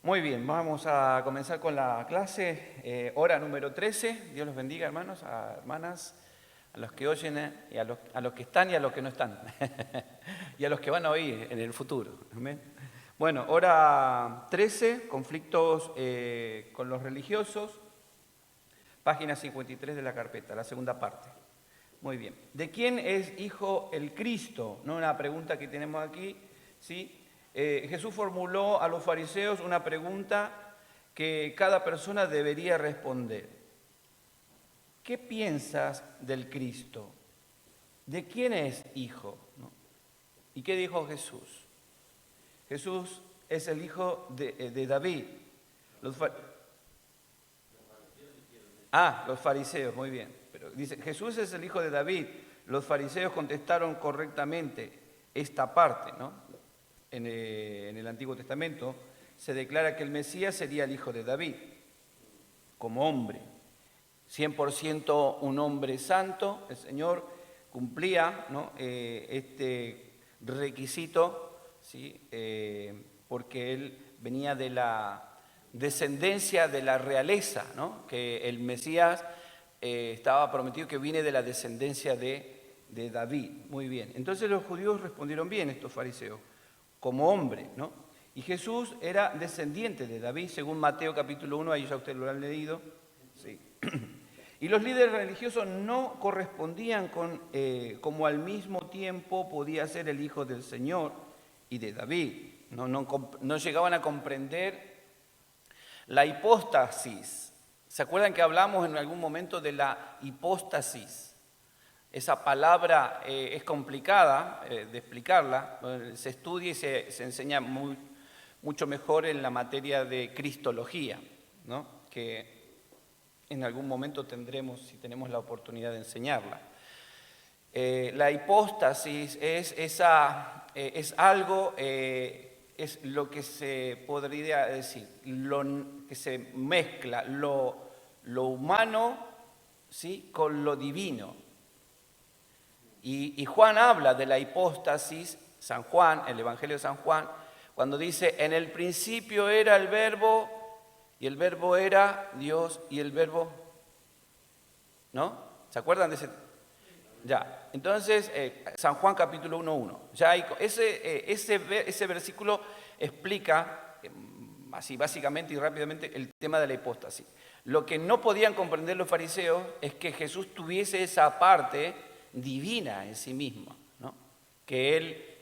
Muy bien, vamos a comenzar con la clase, hora número 13. Dios los bendiga, hermanos, hermanas, a los que oyen y a los que están y a los que no están, y a los que van a oír en el futuro. ¿Amén? Bueno, hora 13, conflictos con los religiosos, página 53 de la carpeta, la segunda parte. Muy bien. ¿De quién es hijo el Cristo? No una pregunta que tenemos aquí, ¿sí? Jesús formuló a los fariseos una pregunta que cada persona debería responder. ¿Qué piensas del Cristo? ¿De quién es hijo? ¿No? ¿Y qué dijo Jesús? Jesús es el hijo de David. Los fariseos, muy bien. Pero dice, Jesús es el hijo de David. Los fariseos contestaron correctamente esta parte, ¿no? En el Antiguo Testamento se declara que el Mesías sería el hijo de David, como hombre. 100% un hombre santo, el Señor cumplía, ¿no? Este requisito, ¿sí? Porque Él venía de la descendencia de la realeza, ¿no? Que el Mesías estaba prometido que viene de la descendencia de David. Muy bien. Entonces los judíos respondieron bien, estos fariseos, como hombre, ¿no? Y Jesús era descendiente de David, según Mateo capítulo 1, ahí ya ustedes lo han leído. Sí. Y los líderes religiosos no correspondían con, como al mismo tiempo podía ser el hijo del Señor y de David. No llegaban a comprender la hipóstasis. ¿Se acuerdan que hablamos en algún momento de la hipóstasis? Esa palabra es complicada de explicarla, se estudia y se enseña mucho mejor en la materia de cristología, ¿no? Que en algún momento tendremos, si tenemos la oportunidad de enseñarla. La hipóstasis es algo, es lo que se podría decir, que se mezcla lo humano, ¿sí?, con lo divino. Y Juan habla de la hipóstasis, San Juan, el Evangelio de San Juan, cuando dice, en el principio era el Verbo, y el Verbo era Dios, y el Verbo, ¿no? ¿Se acuerdan de ese? Ya, entonces, San Juan capítulo 1:1. Ya hay, ese versículo explica, así básicamente y rápidamente, el tema de la hipóstasis. Lo que no podían comprender los fariseos es que Jesús tuviese esa parte divina en sí mismo, ¿no? Que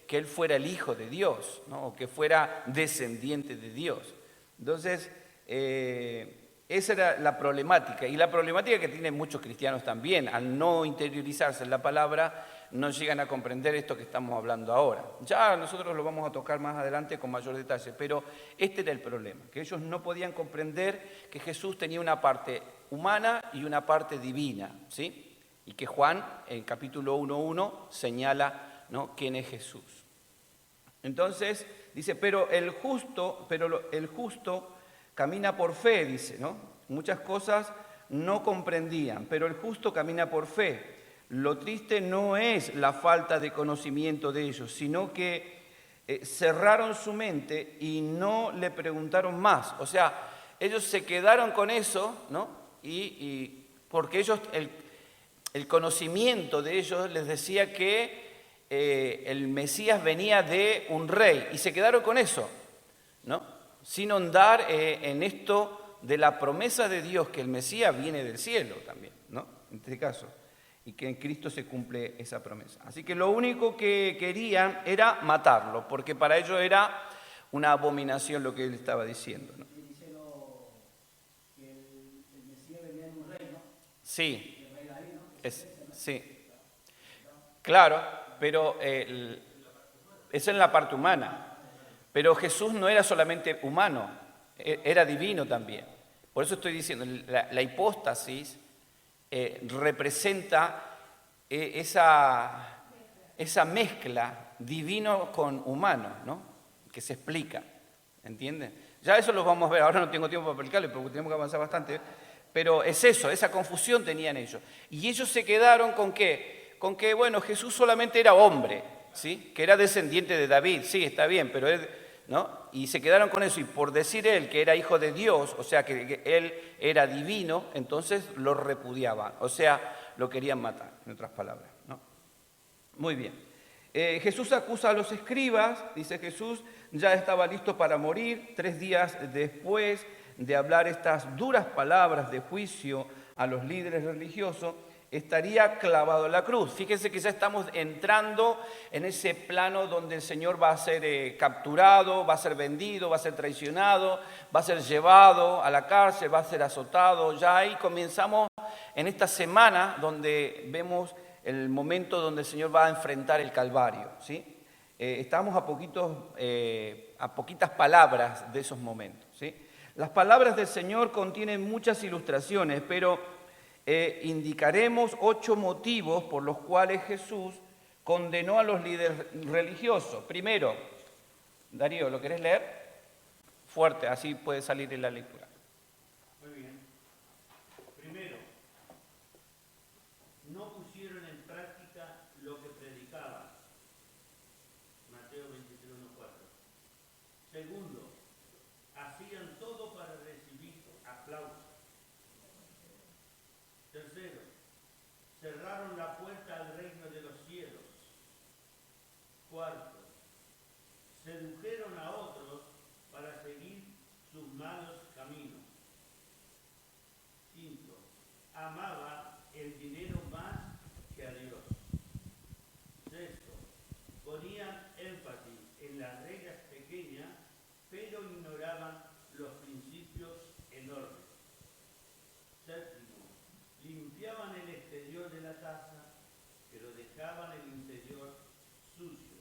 él fuera el Hijo de Dios, ¿no? O que fuera descendiente de Dios. Entonces, esa era la problemática, y la problemática que tienen muchos cristianos también, al no interiorizarse en la palabra, no llegan a comprender esto que estamos hablando ahora. Ya nosotros lo vamos a tocar más adelante con mayor detalle, pero este era el problema, que ellos no podían comprender que Jesús tenía una parte humana y una parte divina, ¿sí? Y que Juan, en capítulo 1:1, señala, ¿no?, quién es Jesús. Entonces, dice, pero el justo camina por fe, dice, ¿no? Muchas cosas no comprendían, pero el justo camina por fe. Lo triste no es la falta de conocimiento de ellos, sino que cerraron su mente y no le preguntaron más. O sea, ellos se quedaron con eso, ¿no? Y porque ellos, el conocimiento de ellos les decía que el Mesías venía de un rey, y se quedaron con eso, ¿no? Sin ahondar en esto de la promesa de Dios, que el Mesías viene del cielo también, ¿no? En este caso, y que en Cristo se cumple esa promesa. Así que lo único que querían era matarlo, porque para ellos era una abominación lo que él estaba diciendo, ¿no? Dice que el Mesías venía de un rey, ¿no? Sí. El rey David, ¿no? Sí, claro, pero eso es en la parte humana. Pero Jesús no era solamente humano, era divino también. Por eso estoy diciendo, la hipóstasis representa esa mezcla divino con humano, ¿no? Que se explica, ¿entienden? Ya eso lo vamos a ver, ahora no tengo tiempo para explicarles porque tenemos que avanzar bastante. Pero es eso, esa confusión tenían ellos. Y ellos se quedaron con ¿qué? Con que, bueno, Jesús solamente era hombre, ¿sí? Que era descendiente de David, sí, está bien, pero él ¿no? Y se quedaron con eso, y por decir él que era hijo de Dios, o sea, que él era divino, entonces lo repudiaban, o sea, lo querían matar, en otras palabras, ¿no? Muy bien. Jesús acusa a los escribas, dice Jesús, ya estaba listo para morir 3 días después de hablar estas duras palabras de juicio a los líderes religiosos, estaría clavado en la cruz. Fíjense que ya estamos entrando en ese plano donde el Señor va a ser capturado, va a ser vendido, va a ser traicionado, va a ser llevado a la cárcel, va a ser azotado. Ya ahí comenzamos en esta semana donde vemos el momento donde el Señor va a enfrentar el Calvario, ¿sí? Estamos a poquitas palabras de esos momentos, ¿sí? Las palabras del Señor contienen muchas ilustraciones, pero indicaremos 8 motivos por los cuales Jesús condenó a los líderes religiosos. Primero, Darío, ¿lo querés leer? Fuerte, así puede salir en la lectura. Muy bien. Primero, no pusieron en práctica lo que predicaban. Mateo 23:1-4. Segundo, hacían todo para recibir aplausos. Tercero, cerraron la puerta al reino de los cielos. Cuarto, sedujeron a otros para seguir sus malos caminos. Quinto, amaba el dinero más que a Dios. Sexto, ponían énfasis en las reglas pequeñas, pero ignoraban los principios enormes. Séptimo, limpiaban el exterior de la taza, pero dejaban el interior sucio.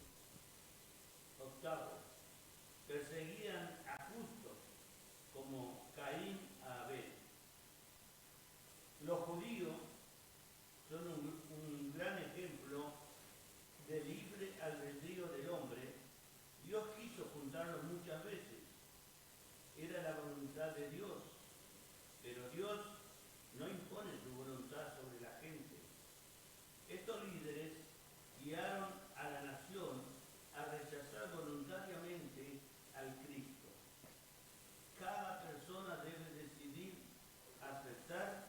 Octavo, perseguían a justos como Caín a Abel. Los judíos son un gran ejemplo de libre albedrío del hombre. Dios quiso juntarlos muchas veces. Era la voluntad de Dios, pero Dios no impone su voluntad sobre la gente. Estos líderes guiaron a la nación a rechazar voluntariamente al Cristo. Cada persona debe decidir aceptar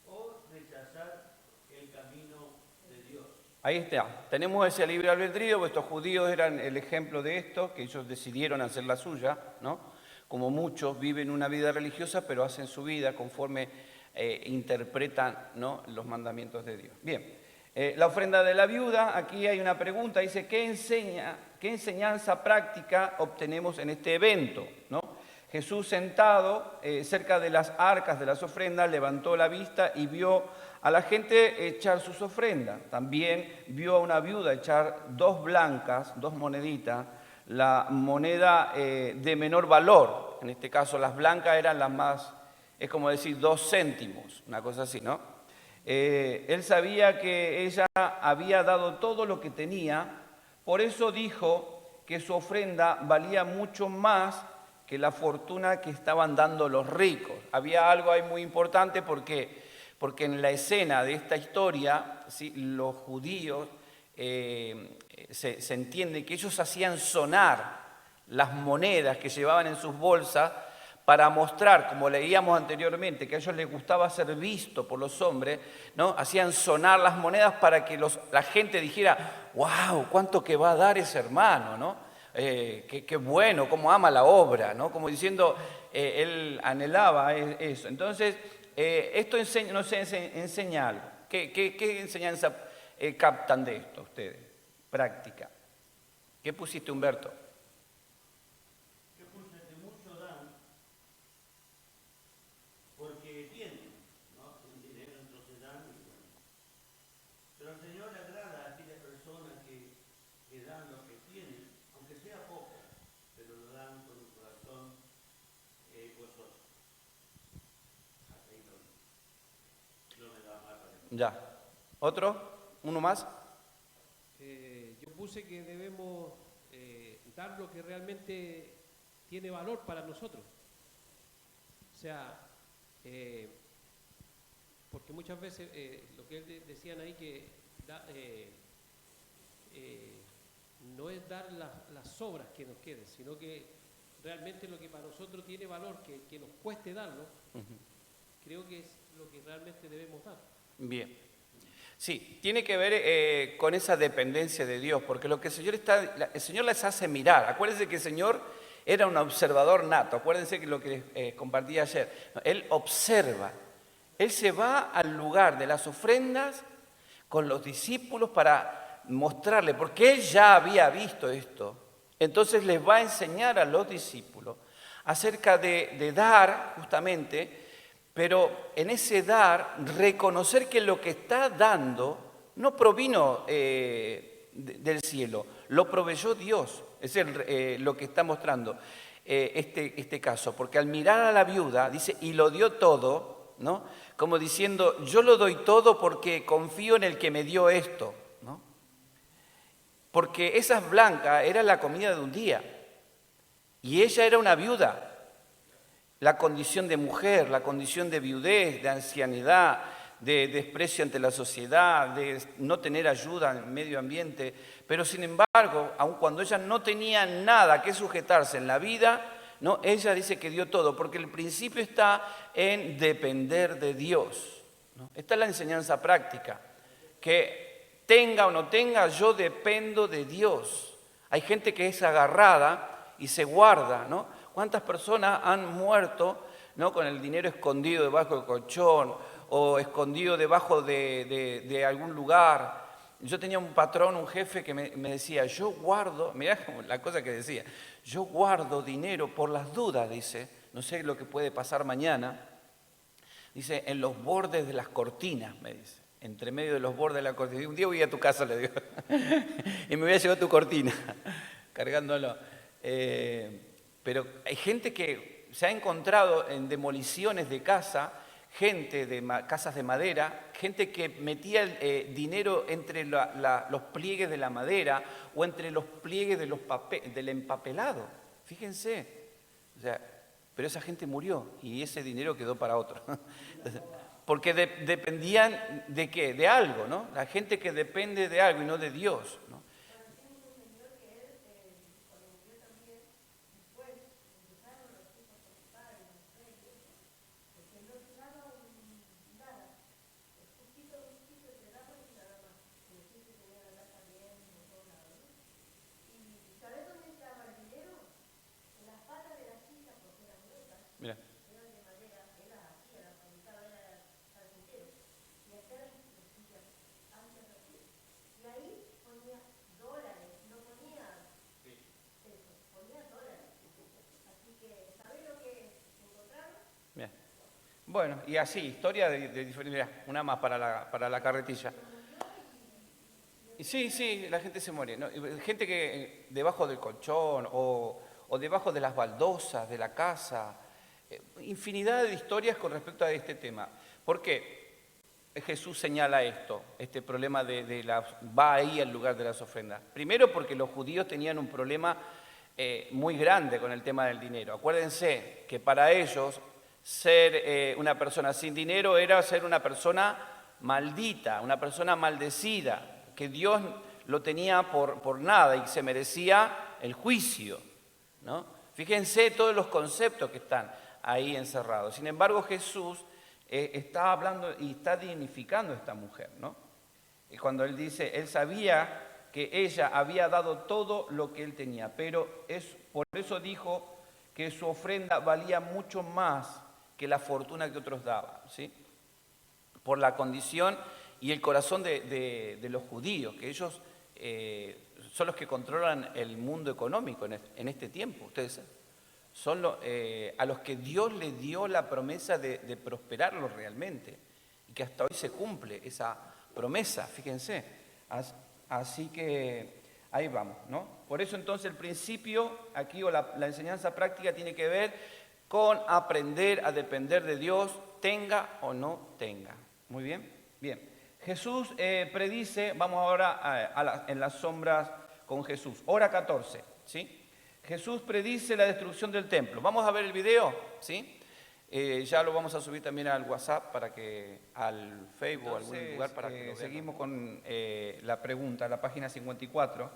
o rechazar el camino de Dios. Ahí está, tenemos ese libre albedrío, estos judíos eran el ejemplo de esto, que ellos decidieron hacer la suya, ¿no? Como muchos viven una vida religiosa, pero hacen su vida conforme interpretan, ¿no?, los mandamientos de Dios. Bien, la ofrenda de la viuda, aquí hay una pregunta, dice, ¿qué enseñanza práctica obtenemos en este evento?, ¿no? Jesús sentado cerca de las arcas de las ofrendas, levantó la vista y vio a la gente echar sus ofrendas. También vio a una viuda echar 2 blancas, 2 moneditas, la moneda de menor valor. En este caso las blancas eran las más, es como decir 2 céntimos, una cosa así, ¿no? Él sabía que ella había dado todo lo que tenía, por eso dijo que su ofrenda valía mucho más que la fortuna que estaban dando los ricos. Había algo ahí muy importante porque en la escena de esta historia, ¿sí?, los judíos se entiende que ellos hacían sonar las monedas que llevaban en sus bolsas para mostrar, como leíamos anteriormente, que a ellos les gustaba ser visto por los hombres, ¿no? Hacían sonar las monedas para que la gente dijera, wow, cuánto que va a dar ese hermano, ¿no? Qué bueno, cómo ama la obra, ¿no? Como diciendo, él anhelaba eso. Entonces, esto nos enseña algo. ¿Qué enseñanza captan de esto ustedes? Práctica. ¿Qué pusiste, Humberto? Que puse que mucho dan porque tienen, ¿no? Tienen dinero, entonces dan y bueno. Pero al Señor le agrada a aquellas personas que dan lo que tienen, aunque sea poco, pero lo dan con un corazón gozoso. Hasta ahí no me da más para mí. Ya. ¿Otro? ¿Uno más? Yo puse que debemos dar lo que realmente tiene valor para nosotros. O sea, porque muchas veces lo que decían ahí que no es dar las sobras que nos queden, sino que realmente lo que para nosotros tiene valor, que nos cueste darlo, creo que es lo que realmente debemos dar. Bien. Sí, tiene que ver con esa dependencia de Dios, porque lo que el Señor les hace mirar. Acuérdense que el Señor era un observador nato, acuérdense que lo que compartí ayer. Él observa, Él se va al lugar de las ofrendas con los discípulos para mostrarle, porque Él ya había visto esto. Entonces les va a enseñar a los discípulos acerca de dar justamente, pero en ese dar, reconocer que lo que está dando no provino del cielo, lo proveyó Dios. Es lo que está mostrando este caso. Porque al mirar a la viuda, dice, y lo dio todo, ¿no? Como diciendo, yo lo doy todo porque confío en el que me dio esto, ¿no? Porque esa blanca era la comida de un día. Y ella era una viuda. La condición de mujer, la condición de viudez, de ancianidad, de desprecio ante la sociedad, de no tener ayuda en el medio ambiente. Pero sin embargo, aun cuando ella no tenía nada que sujetarse en la vida, ¿no? Ella dice que dio todo, porque el principio está en depender de Dios, ¿no? Esta es la enseñanza práctica, que tenga o no tenga, yo dependo de Dios. Hay gente que es agarrada y se guarda, ¿no? ¿Cuántas personas han muerto, ¿no? Con el dinero escondido debajo del colchón o escondido debajo de algún lugar? Yo tenía un patrón, un jefe que me decía, yo guardo, mirá la cosa que decía, yo guardo dinero por las dudas, dice, no sé lo que puede pasar mañana, dice, en los bordes de las cortinas, me dice, entre medio de los bordes de la cortina. Un día voy a tu casa, le digo, y me voy a llevar tu cortina, cargándolo. Pero hay gente que se ha encontrado en demoliciones de casa, gente de casas de madera, gente que metía dinero entre los pliegues de la madera o entre los pliegues del empapelado. Fíjense. O sea, pero esa gente murió y ese dinero quedó para otro. Porque dependían de qué, de algo, ¿no? La gente que depende de algo y no de Dios, ¿no? Mira. Bien. Bueno, y así, historia de diferente. Mirá, una más para la carretilla. Y sí, la gente se muere, ¿no? Gente que debajo del colchón o debajo de las baldosas de la casa. Infinidad de historias con respecto a este tema. ¿Por qué? Jesús señala este problema va ahí al lugar de las ofrendas. Primero porque los judíos tenían un problema muy grande con el tema del dinero. Acuérdense que para ellos ser una persona sin dinero era ser una persona maldita, una persona maldecida, que Dios lo tenía por nada y se merecía el juicio, ¿no? Fíjense todos los conceptos que están ahí encerrados. Sin embargo, Jesús está hablando y está dignificando a esta mujer, ¿no? Y cuando él dice, él sabía que ella había dado todo lo que él tenía, pero por eso dijo que su ofrenda valía mucho más que la fortuna que otros daban, ¿sí? Por la condición y el corazón de los judíos, que ellos son los que controlan el mundo económico en este tiempo. Ustedes saben. Son a los que Dios les dio la promesa de prosperarlos realmente y que hasta hoy se cumple esa promesa, fíjense. Así que ahí vamos, ¿no? Por eso entonces el principio aquí o la enseñanza práctica tiene que ver con aprender a depender de Dios, tenga o no tenga. Muy bien, bien. Jesús predice, vamos ahora en las sombras con Jesús, hora 14, ¿sí? Jesús predice la destrucción del templo. Vamos a ver el video, ¿sí? Ya lo vamos a subir también al WhatsApp, al Facebook, entonces, algún lugar para que lo vean. Seguimos con la pregunta, la página 54,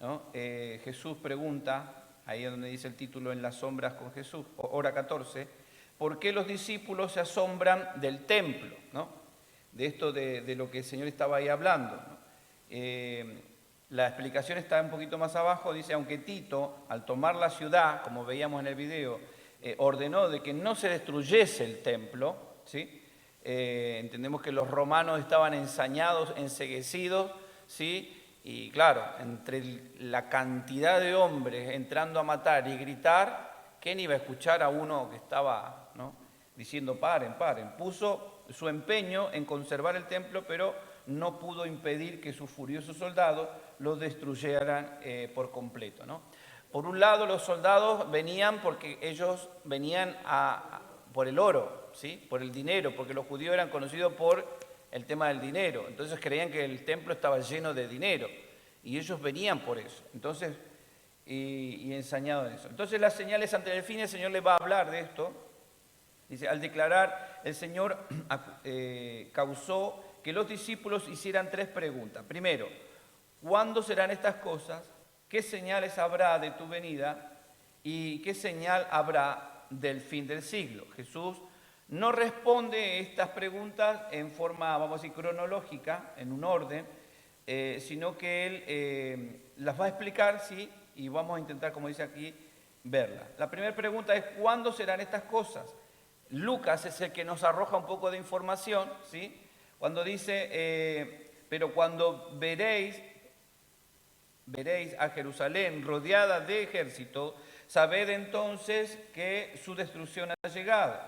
¿no? Jesús pregunta ahí es donde dice el título, En las sombras con Jesús, hora 14, ¿por qué los discípulos se asombran del templo? ¿No? De esto de lo que el Señor estaba ahí hablando, ¿no? La explicación está un poquito más abajo, dice, aunque Tito, al tomar la ciudad, como veíamos en el video, ordenó de que no se destruyese el templo, ¿sí? Entendemos que los romanos estaban ensañados, enceguecidos, ¿sí? Y claro, entre la cantidad de hombres entrando a matar y gritar, ¿quién iba a escuchar a uno que estaba, ¿no?, diciendo paren, paren? Puso su empeño en conservar el templo, pero no pudo impedir que sus furiosos soldados lo destruyeran por completo, ¿no? Por un lado, los soldados venían porque ellos venían por el oro, ¿sí? Por el dinero, porque los judíos eran conocidos por el tema del dinero. Entonces creían que el templo estaba lleno de dinero y ellos venían por eso. Entonces, y ensañados en eso. Entonces las señales ante el fin, el Señor les va a hablar de esto. Dice, al declarar, el Señor causó que los discípulos hicieran 3 preguntas. Primero, ¿cuándo serán estas cosas? ¿Qué señales habrá de tu venida? ¿Y qué señal habrá del fin del siglo? Jesús no responde estas preguntas en forma, vamos a decir, cronológica, en un orden, sino que Él las va a explicar, sí, y vamos a intentar, como dice aquí, verlas. La primera pregunta es, ¿cuándo serán estas cosas? Lucas es el que nos arroja un poco de información, ¿sí? Cuando dice, pero cuando veréis a Jerusalén rodeada de ejército, sabed entonces que su destrucción ha llegado,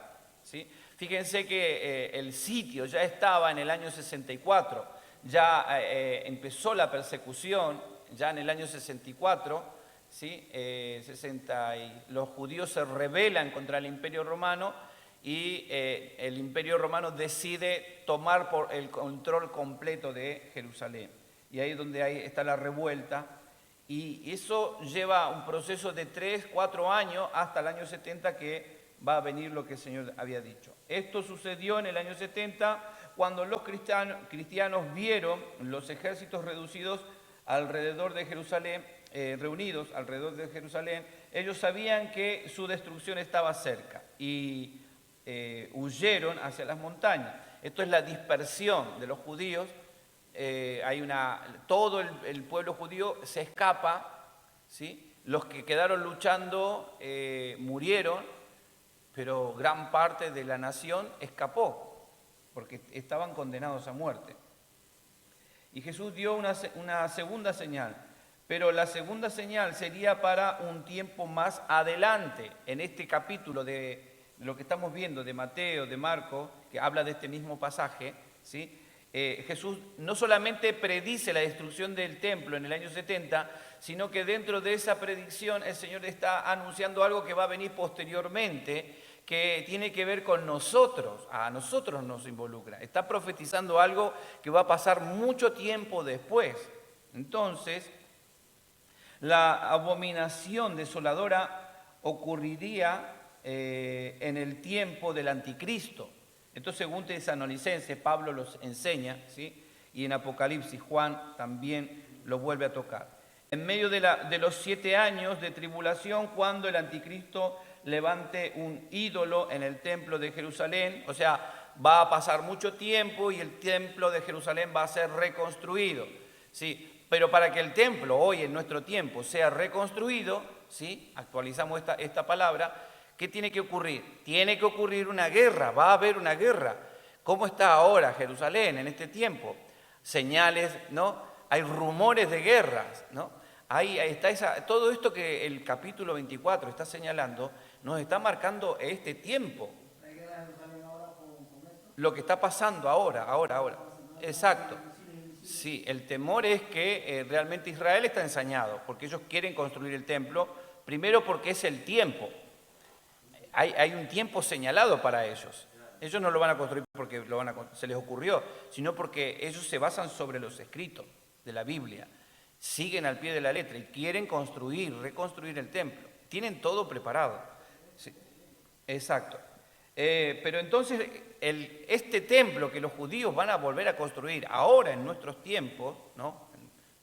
¿sí? Fíjense que el sitio ya estaba en el año 64, ya empezó la persecución, ya en el año 64, ¿sí? Los judíos se rebelan contra el Imperio Romano y el Imperio Romano decide tomar por el control completo de Jerusalén. Y ahí es donde está la revuelta. Y eso lleva un proceso de 3, 4 años hasta el año 70 que va a venir lo que el Señor había dicho. Esto sucedió en el año 70 cuando los cristianos vieron los ejércitos reducidos alrededor de Jerusalén, reunidos alrededor de Jerusalén. Ellos sabían que su destrucción estaba cerca y huyeron hacia las montañas. Esto es la dispersión de los judíos. Todo el pueblo judío se escapa, ¿sí? Los que quedaron luchando murieron, pero gran parte de la nación escapó, porque estaban condenados a muerte. Y Jesús dio una segunda señal, pero la segunda señal sería para un tiempo más adelante, en este capítulo de lo que estamos viendo de Mateo, de Marcos, que habla de este mismo pasaje, ¿sí? Jesús no solamente predice la destrucción del templo en el año 70, sino que dentro de esa predicción el Señor está anunciando algo que va a venir posteriormente, que tiene que ver con nosotros, a nosotros nos involucra. Está profetizando algo que va a pasar mucho tiempo después. Entonces, la abominación desoladora ocurriría en el tiempo del anticristo. Esto según Tesalonicenses, Pablo los enseña, ¿sí? Y en Apocalipsis, Juan también lo vuelve a tocar. En medio de los 7 años de tribulación, cuando el anticristo levante un ídolo en el templo de Jerusalén, o sea, va a pasar mucho tiempo y el templo de Jerusalén va a ser reconstruido, ¿sí? Pero para que el templo hoy en nuestro tiempo sea reconstruido, ¿sí? Actualizamos esta palabra. ¿Qué tiene que ocurrir? Tiene que ocurrir una guerra, va a haber una guerra. ¿Cómo está ahora Jerusalén en este tiempo? Señales, ¿no? Hay rumores de guerras, ¿no? Ahí está todo esto que el capítulo 24 está señalando, nos está marcando este tiempo. ¿La guerra de Jerusalén ahora con esto? Lo que está pasando ahora. Exacto. Sí, el temor es que realmente Israel está ensañado, porque ellos quieren construir el templo, primero porque es el tiempo. Hay un tiempo señalado para ellos. Ellos no lo van a construir porque se les ocurrió, sino porque ellos se basan sobre los escritos de la Biblia. Siguen al pie de la letra y quieren reconstruir el templo. Tienen todo preparado. Sí, exacto. Pero entonces este templo que los judíos van a volver a construir ahora en nuestros tiempos,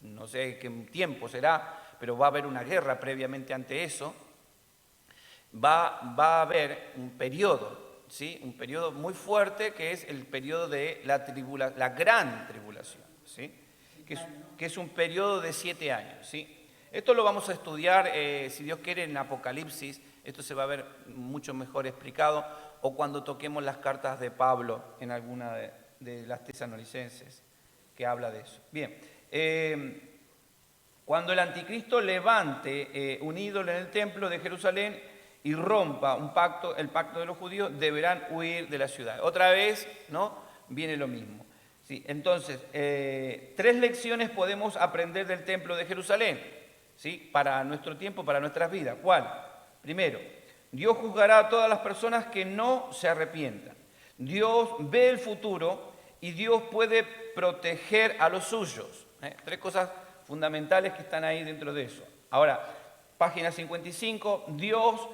no sé qué tiempo será, pero va a haber una guerra previamente ante eso. Va a haber un periodo, ¿sí? Un periodo muy fuerte que es el periodo de la gran tribulación, ¿sí? Que es un periodo de 7 años, ¿sí? Esto lo vamos a estudiar, si Dios quiere, en Apocalipsis. Esto se va a ver mucho mejor explicado, o cuando toquemos las cartas de Pablo en alguna de las tesalonicenses, que habla de eso. Bien, cuando el anticristo levante un ídolo en el templo de Jerusalén y rompa el pacto de los judíos, deberán huir de la ciudad. Otra vez, ¿no? Viene lo mismo. Sí, entonces, 3 lecciones podemos aprender del templo de Jerusalén, ¿sí? Para nuestro tiempo, para nuestras vidas. ¿Cuál? Primero, Dios juzgará a todas las personas que no se arrepientan. Dios ve el futuro y Dios puede proteger a los suyos. 3 cosas fundamentales que están ahí dentro de eso. Ahora, página 55, Dios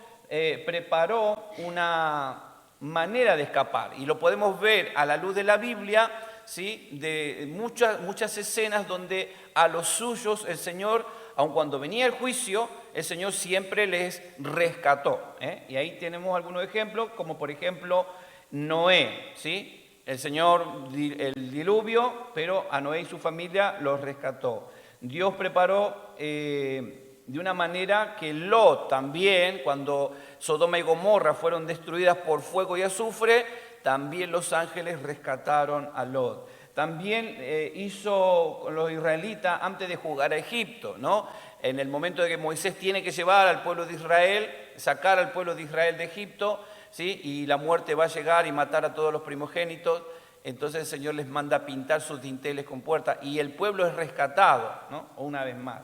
preparó una manera de escapar, y lo podemos ver a la luz de la Biblia, ¿sí? De muchas escenas donde a los suyos el Señor, aun cuando venía el juicio, el Señor siempre les rescató. Y ahí tenemos algunos ejemplos, como por ejemplo Noé, ¿sí? El Señor, el diluvio, pero a Noé y su familia los rescató. Dios preparó de una manera que Lot también, cuando Sodoma y Gomorra fueron destruidas por fuego y azufre, también los ángeles rescataron a Lot. También hizo con los israelitas antes de jugar a Egipto, ¿no? En el momento de que Moisés tiene que llevar al pueblo de Israel, sacar al pueblo de Israel de Egipto, ¿sí? Y la muerte va a llegar y matar a todos los primogénitos. Entonces el Señor les manda pintar sus dinteles con puertas y el pueblo es rescatado, ¿no? Una vez más.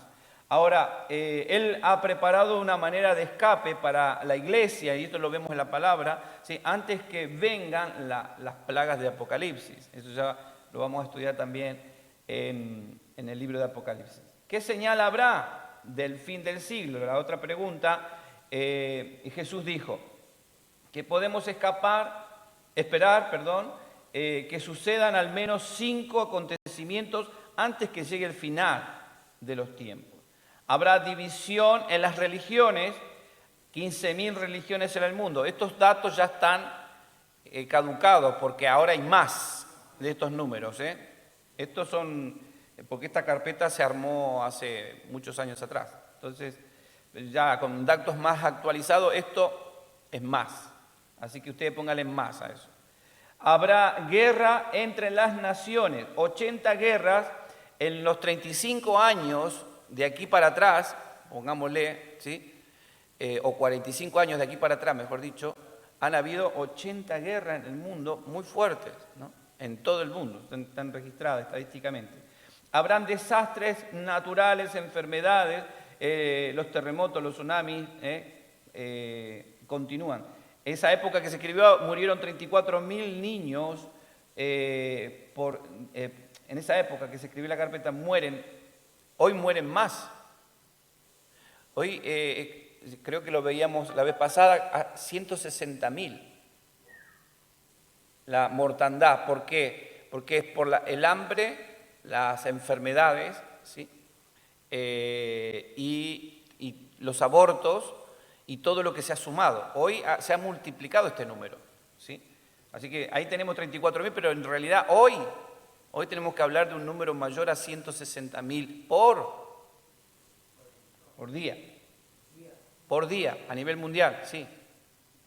Ahora, Él ha preparado una manera de escape para la iglesia, y esto lo vemos en la palabra, ¿sí? Antes que vengan las plagas de Apocalipsis. Eso ya lo vamos a estudiar también en el libro de Apocalipsis. ¿Qué señal habrá del fin del siglo? La otra pregunta, Jesús dijo que podemos esperar, que sucedan al menos 5 acontecimientos antes que llegue el final de los tiempos. Habrá división en las religiones, 15.000 religiones en el mundo. Estos datos ya están caducados porque ahora hay más de estos números. Estos son, porque esta carpeta se armó hace muchos años atrás. Entonces, ya con datos más actualizados, esto es más. Así que ustedes pónganle más a eso. Habrá guerra entre las naciones, 80 guerras en los 35 años de aquí para atrás, pongámosle, ¿sí? O 45 años de aquí para atrás, mejor dicho, han habido 80 guerras en el mundo muy fuertes, ¿no? En todo el mundo, están registradas estadísticamente. Habrán desastres naturales, enfermedades, los terremotos, los tsunamis, continúan. Esa época que se escribió murieron 34.000 niños, en esa época que se escribió la carpeta hoy mueren más. Hoy creo que lo veíamos la vez pasada, a 160.000 la mortandad. ¿Por qué? Porque es por el hambre, las enfermedades, ¿sí? Y los abortos y todo lo que se ha sumado. Hoy se ha multiplicado este número, ¿sí? Así que ahí tenemos 34.000, pero en realidad hoy tenemos que hablar de un número mayor a 160.000 por día. Por día, a nivel mundial, sí.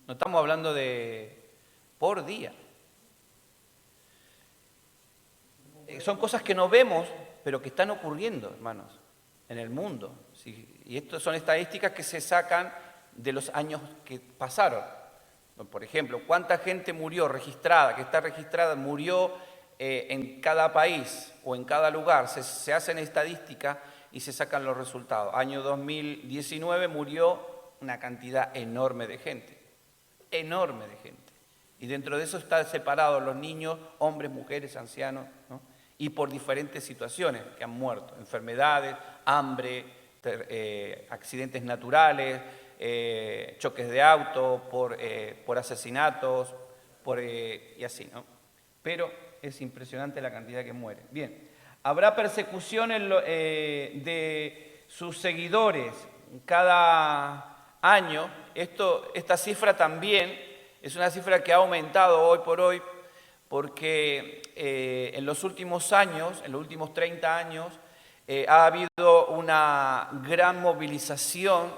No estamos hablando de por día. Son cosas que no vemos, pero que están ocurriendo, hermanos, en el mundo, ¿sí? Y estas son estadísticas que se sacan de los años que pasaron. Por ejemplo, ¿cuánta gente murió registrada, que está registrada, murió en cada país o en cada lugar? Se hacen estadísticas y se sacan los resultados. Año 2019 murió una cantidad enorme de gente. Y dentro de eso están separados los niños, hombres, mujeres, ancianos, ¿no? Y por diferentes situaciones que han muerto, enfermedades, hambre, accidentes naturales, choques de auto, por asesinatos, y así, ¿no? Pero es impresionante la cantidad que muere. Bien, habrá persecución sus seguidores cada año. Esta cifra también es una cifra que ha aumentado hoy por hoy porque en los últimos años, en los últimos 30 años, ha habido una gran movilización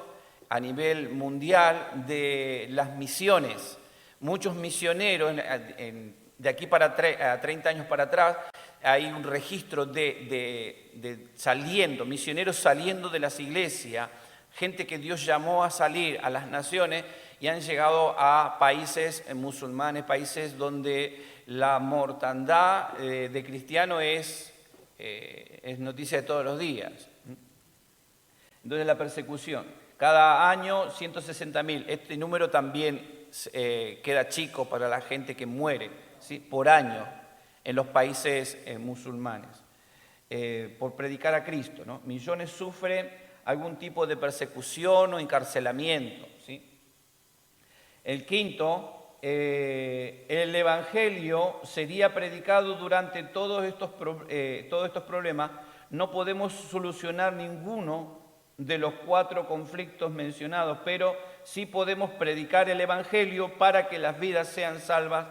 a nivel mundial de las misiones. Muchos misioneros, de aquí a 30 años para atrás, hay un registro de misioneros saliendo de las iglesias, gente que Dios llamó a salir a las naciones y han llegado a países musulmanes, países donde la mortandad de cristianos es noticia de todos los días. Entonces la persecución. Cada año 160.000. Este número también queda chico para la gente que muere, ¿sí?, por año en los países musulmanes por predicar a Cristo, ¿no? Millones sufren algún tipo de persecución o encarcelamiento, ¿sí? El quinto, el Evangelio sería predicado durante todos estos problemas. No podemos solucionar ninguno de los 4 conflictos mencionados, pero sí podemos predicar el Evangelio para que las vidas sean salvas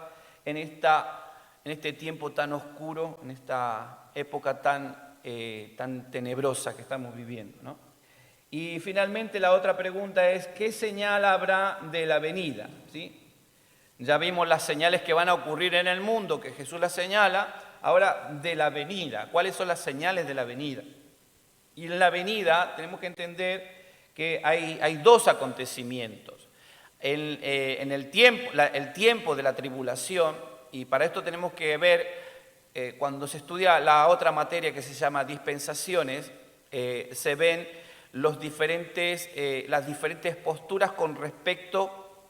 en este tiempo tan oscuro, en esta época tan tenebrosa que estamos viviendo, ¿no? Y finalmente la otra pregunta es, ¿qué señal habrá de la venida? ¿Sí? Ya vimos las señales que van a ocurrir en el mundo, que Jesús las señala. Ahora, de la venida, ¿cuáles son las señales de la venida? Y en la venida tenemos que entender que hay 2 acontecimientos. En el tiempo de la tribulación, y para esto tenemos que ver, cuando se estudia la otra materia que se llama dispensaciones, se ven las diferentes posturas con respecto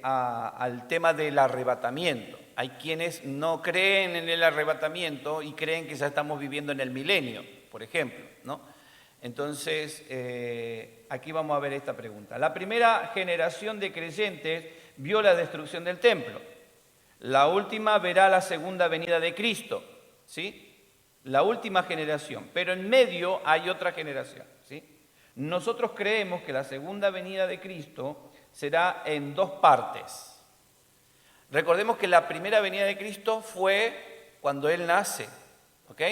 al tema del arrebatamiento. Hay quienes no creen en el arrebatamiento y creen que ya estamos viviendo en el milenio, por ejemplo, ¿no? Entonces, aquí vamos a ver esta pregunta. La primera generación de creyentes vio la destrucción del templo. La última verá la segunda venida de Cristo, ¿sí? La última generación, pero en medio hay otra generación, ¿sí? Nosotros creemos que la segunda venida de Cristo será en 2 partes. Recordemos que la primera venida de Cristo fue cuando Él nace, ¿ok?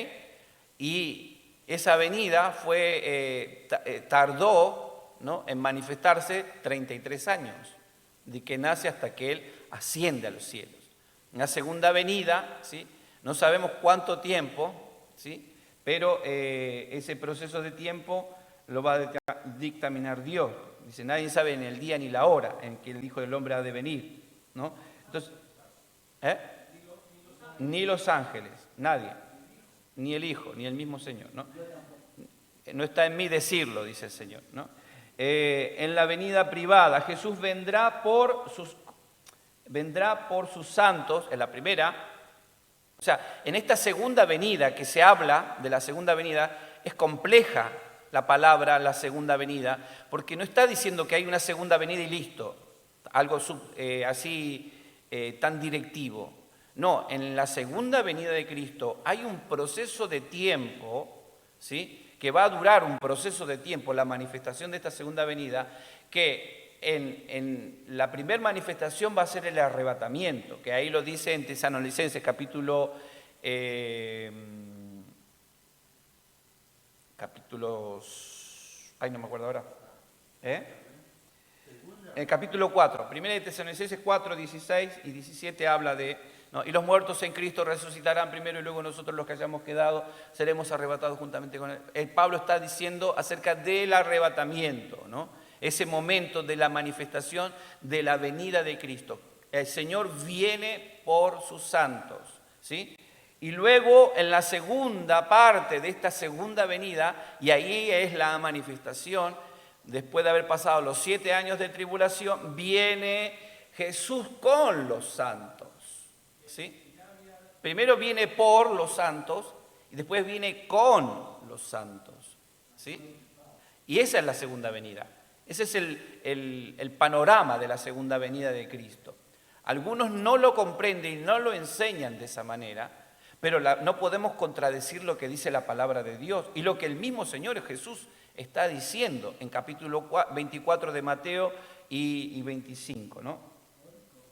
Y esa venida tardó, ¿no?, en manifestarse 33 años, de que nace hasta que Él asciende a los cielos. En la segunda venida, ¿sí?, no sabemos cuánto tiempo, ¿sí?, pero ese proceso de tiempo lo va a dictaminar Dios. Dice, nadie sabe ni el día ni la hora en que el Hijo del Hombre ha de venir, ¿no? Entonces, ni los ángeles, nadie, ni el Hijo, ni el mismo Señor, ¿no? No está en mí decirlo, dice el Señor, ¿no? En la venida privada, Jesús vendrá por sus santos, en la primera. O sea, en esta segunda venida que se habla de la segunda venida, es compleja la palabra la segunda venida, porque no está diciendo que hay una segunda venida y listo, algo así tan directivo. No, en la segunda venida de Cristo hay un proceso de tiempo, ¿sí?, que va a durar un proceso de tiempo, la manifestación de esta segunda venida, que en la primera manifestación va a ser el arrebatamiento, que ahí lo dice en Tesalonicenses capítulos, ay, no me acuerdo ahora, en el capítulo 4, primera de Tesalonicenses 4, 16 y 17 habla de, ¿no?, y los muertos en Cristo resucitarán primero y luego nosotros los que hayamos quedado seremos arrebatados juntamente con él. Pablo está diciendo acerca del arrebatamiento, ¿no?, ese momento de la manifestación de la venida de Cristo. El Señor viene por sus santos, ¿sí? Y luego en la segunda parte de esta segunda venida, y ahí es la manifestación, después de haber pasado los 7 años de tribulación, viene Jesús con los santos, ¿sí? Primero viene por los santos y después viene con los santos, ¿sí? Y esa es la segunda venida. Ese es el panorama de la segunda venida de Cristo. Algunos no lo comprenden y no lo enseñan de esa manera, pero no podemos contradecir lo que dice la palabra de Dios y lo que el mismo Señor Jesús está diciendo en capítulo 24 de Mateo y 25, ¿no?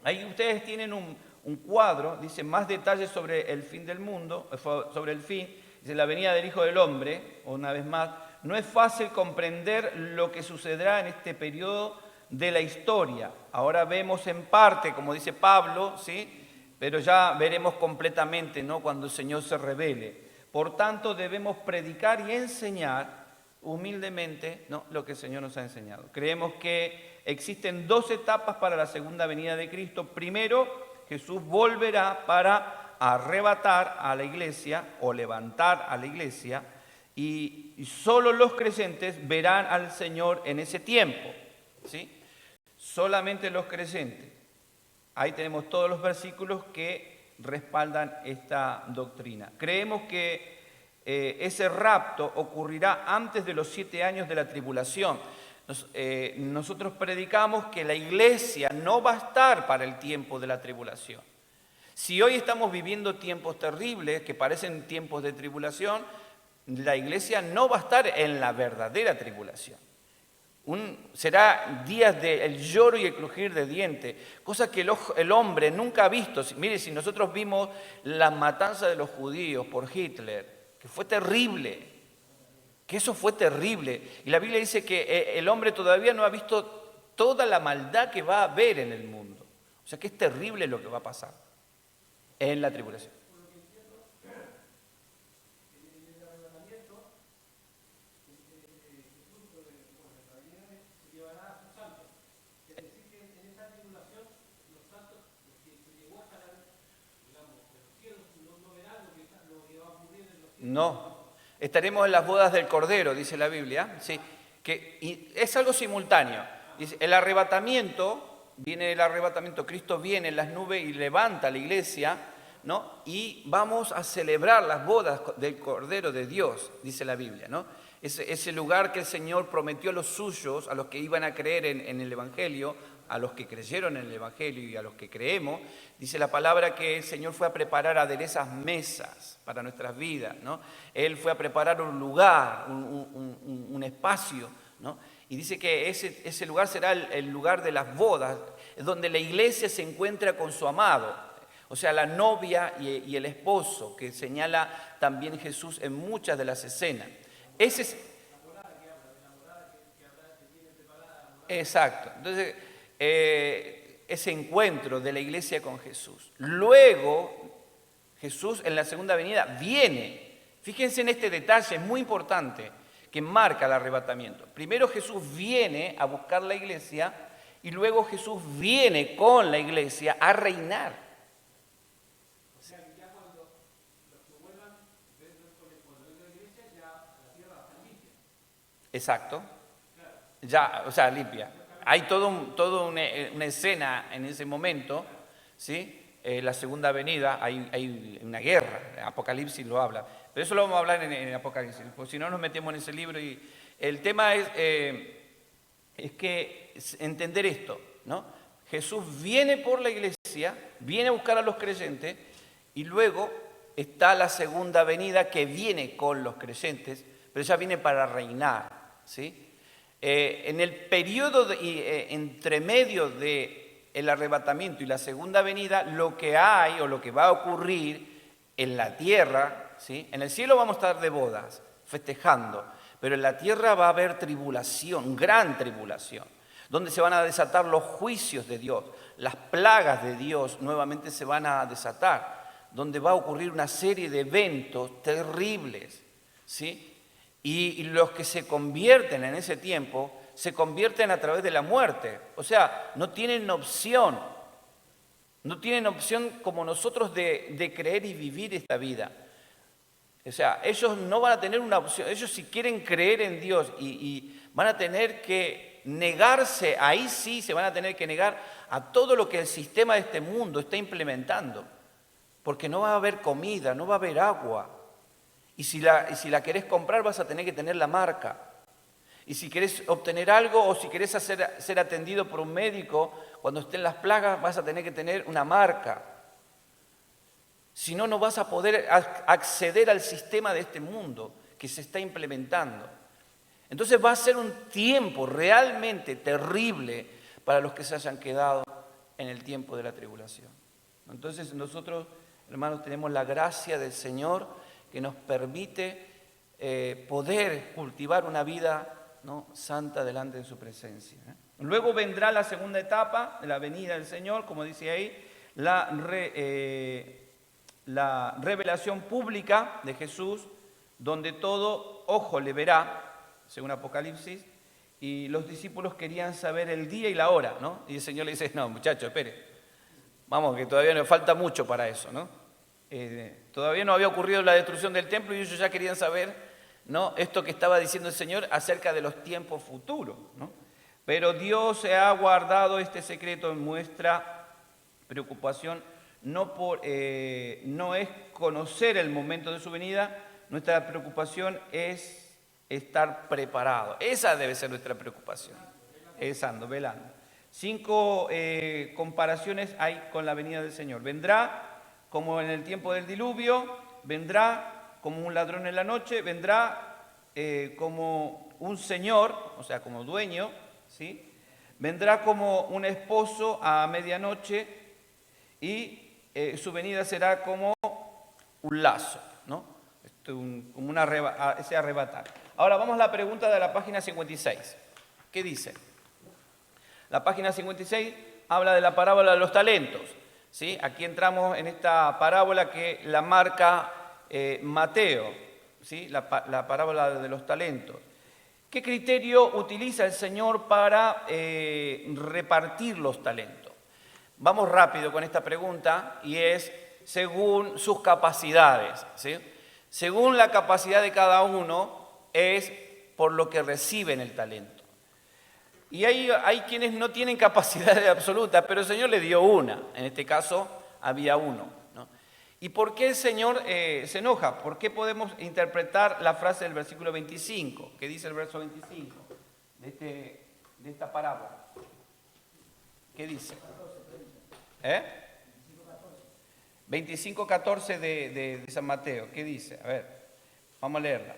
Ahí ustedes tienen un cuadro, dice más detalles sobre el fin del mundo, sobre el fin, dice la venida del Hijo del Hombre, una vez más. No es fácil comprender lo que sucederá en este periodo de la historia. Ahora vemos en parte, como dice Pablo, ¿sí? Pero ya veremos completamente, ¿no? Cuando el Señor se revele. Por tanto, debemos predicar y enseñar humildemente, ¿no?, lo que el Señor nos ha enseñado. Creemos que existen dos etapas para la segunda venida de Cristo. Primero, Jesús volverá para arrebatar a la iglesia o levantar a la iglesia, y solo los creyentes verán al Señor en ese tiempo, ¿sí? Solamente los creyentes. Ahí tenemos todos los versículos que respaldan esta doctrina. Creemos que ese rapto ocurrirá antes de los 7 años de la tribulación. Nosotros predicamos que la iglesia no va a estar para el tiempo de la tribulación. Si hoy estamos viviendo tiempos terribles que parecen tiempos de tribulación, la iglesia no va a estar en la verdadera tribulación. Será días del lloro y el crujir de dientes, cosa que el hombre nunca ha visto. Mire, si nosotros vimos la matanza de los judíos por Hitler, que fue terrible, que eso fue terrible, y la Biblia dice que el hombre todavía no ha visto toda la maldad que va a haber en el mundo. O sea que es terrible lo que va a pasar en la tribulación. No, estaremos en las bodas del Cordero, dice la Biblia, sí, y es algo simultáneo. Dice, el arrebatamiento, Cristo viene en las nubes y levanta a la iglesia, ¿no? Y vamos a celebrar las bodas del Cordero de Dios, dice la Biblia, ¿no? Ese lugar que el Señor prometió a los suyos, a los que iban a creer en el Evangelio, a los que creyeron en el Evangelio y a los que creemos, dice la palabra que el Señor fue a preparar aderezas mesas para nuestras vidas, ¿no? Él fue a preparar un lugar, un espacio, ¿no? Y dice que ese lugar será el lugar de las bodas, donde la iglesia se encuentra con su amado, o sea, la novia y el esposo, que señala también Jesús en muchas de las escenas. Ese es... Exacto. Entonces, ese encuentro de la iglesia con Jesús. Luego, Jesús en la segunda venida viene. Fíjense en este detalle, es muy importante, que marca el arrebatamiento. Primero Jesús viene a buscar la iglesia y luego Jesús viene con la iglesia a reinar. O sea, que ya cuando los que vuelvan con el poder de la iglesia, ya la tierra va a estar limpia. Exacto. Ya, o sea, limpia. Hay toda una escena en ese momento, ¿sí? La segunda venida, hay una guerra, Apocalipsis lo habla, pero eso lo vamos a hablar en Apocalipsis, porque si no nos metemos en ese libro. Y el tema es que entender esto, ¿no? Jesús viene por la iglesia, viene a buscar a los creyentes, y luego está la segunda venida que viene con los creyentes, pero ya viene para reinar, ¿sí? En el periodo entre medio del arrebatamiento y la segunda venida, lo que hay o lo que va a ocurrir en la tierra, ¿sí? En el cielo vamos a estar de bodas, festejando, pero en la tierra va a haber tribulación, gran tribulación, donde se van a desatar los juicios de Dios, las plagas de Dios nuevamente se van a desatar, donde va a ocurrir una serie de eventos terribles, ¿sí? Y los que se convierten en ese tiempo, se convierten a través de la muerte. O sea, no tienen opción como nosotros de creer y vivir esta vida. O sea, ellos no van a tener una opción. Ellos, si quieren creer en Dios y van a tener que negarse, ahí sí se van a tener que negar a todo lo que el sistema de este mundo está implementando. Porque no va a haber comida, no va a haber agua. Y si la querés comprar, vas a tener que tener la marca. Y si querés obtener algo o si querés ser atendido por un médico, cuando estén las plagas, vas a tener que tener una marca. Si no, no vas a poder acceder al sistema de este mundo que se está implementando. Entonces va a ser un tiempo realmente terrible para los que se hayan quedado en el tiempo de la tribulación. Entonces nosotros, hermanos, tenemos la gracia del Señor que nos permite poder cultivar una vida, ¿no?, santa delante de su presencia. Luego vendrá la segunda etapa de la venida del Señor, como dice ahí, la revelación pública de Jesús, donde todo ojo le verá, según Apocalipsis, y los discípulos querían saber el día y la hora, ¿no? Y el Señor le dice, no, muchachos, espere, vamos, que todavía nos falta mucho para eso, ¿no? Todavía no había ocurrido la destrucción del templo y ellos ya querían saber, ¿no?, esto que estaba diciendo el Señor acerca de los tiempos futuros, ¿no? Pero Dios se ha guardado este secreto en nuestra preocupación. No es conocer el momento de su venida, nuestra preocupación es estar preparado. Esa debe ser nuestra preocupación. Estando, velando. 5 comparaciones hay con la venida del Señor. Vendrá como en el tiempo del diluvio, vendrá como un ladrón en la noche, vendrá como un señor, o sea, como dueño, ¿sí? Vendrá como un esposo a medianoche y su venida será como un lazo, ¿no? Como ese arrebatar. Ahora vamos a la pregunta de la página 56. ¿Qué dice? La página 56 habla de la parábola de los talentos, ¿sí? Aquí entramos en esta parábola que la marca Mateo, ¿sí? La parábola de los talentos. ¿Qué criterio utiliza el Señor para repartir los talentos? Vamos rápido con esta pregunta y es según sus capacidades, ¿sí? Según la capacidad de cada uno es por lo que reciben el talento. Y hay quienes no tienen capacidad absoluta, pero el Señor le dio una. En este caso había uno, ¿no? ¿Y por qué el Señor se enoja? ¿Por qué podemos interpretar la frase del versículo 25? ¿Qué dice el verso 25 de esta parábola? ¿Qué dice? 25:14 de San Mateo. ¿Qué dice? A ver, vamos a leerla.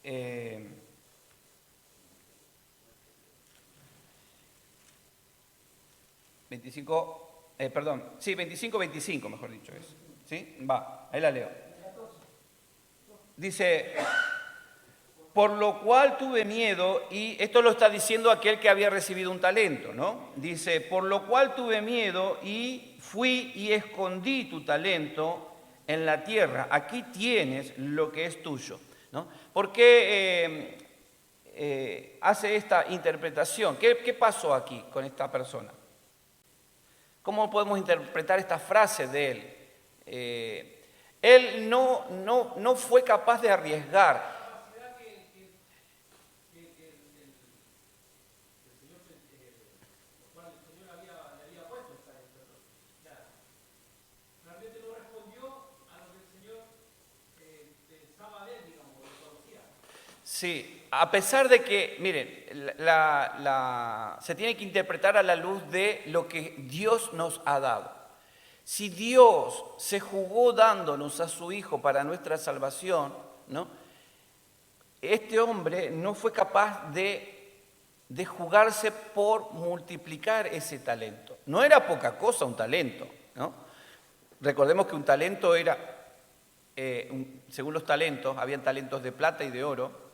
25:25, mejor dicho es. ¿Sí? Va, ahí la leo. Dice, por lo cual tuve miedo, y esto lo está diciendo aquel que había recibido un talento, ¿no? Dice, por lo cual tuve miedo y fui y escondí tu talento en la tierra. Aquí tienes lo que es tuyo, ¿no? ¿Por qué hace esta interpretación? ¿Qué pasó aquí con esta persona? ¿Cómo podemos interpretar esta frase de él? Él no fue capaz de arriesgar. Sí, a pesar de que, miren, se tiene que interpretar a la luz de lo que Dios nos ha dado. Si Dios se jugó dándonos a su Hijo para nuestra salvación, ¿no? Este hombre no fue capaz de jugarse por multiplicar ese talento. No era poca cosa un talento, ¿no? Recordemos que un talento era, según los talentos, habían talentos de plata y de oro,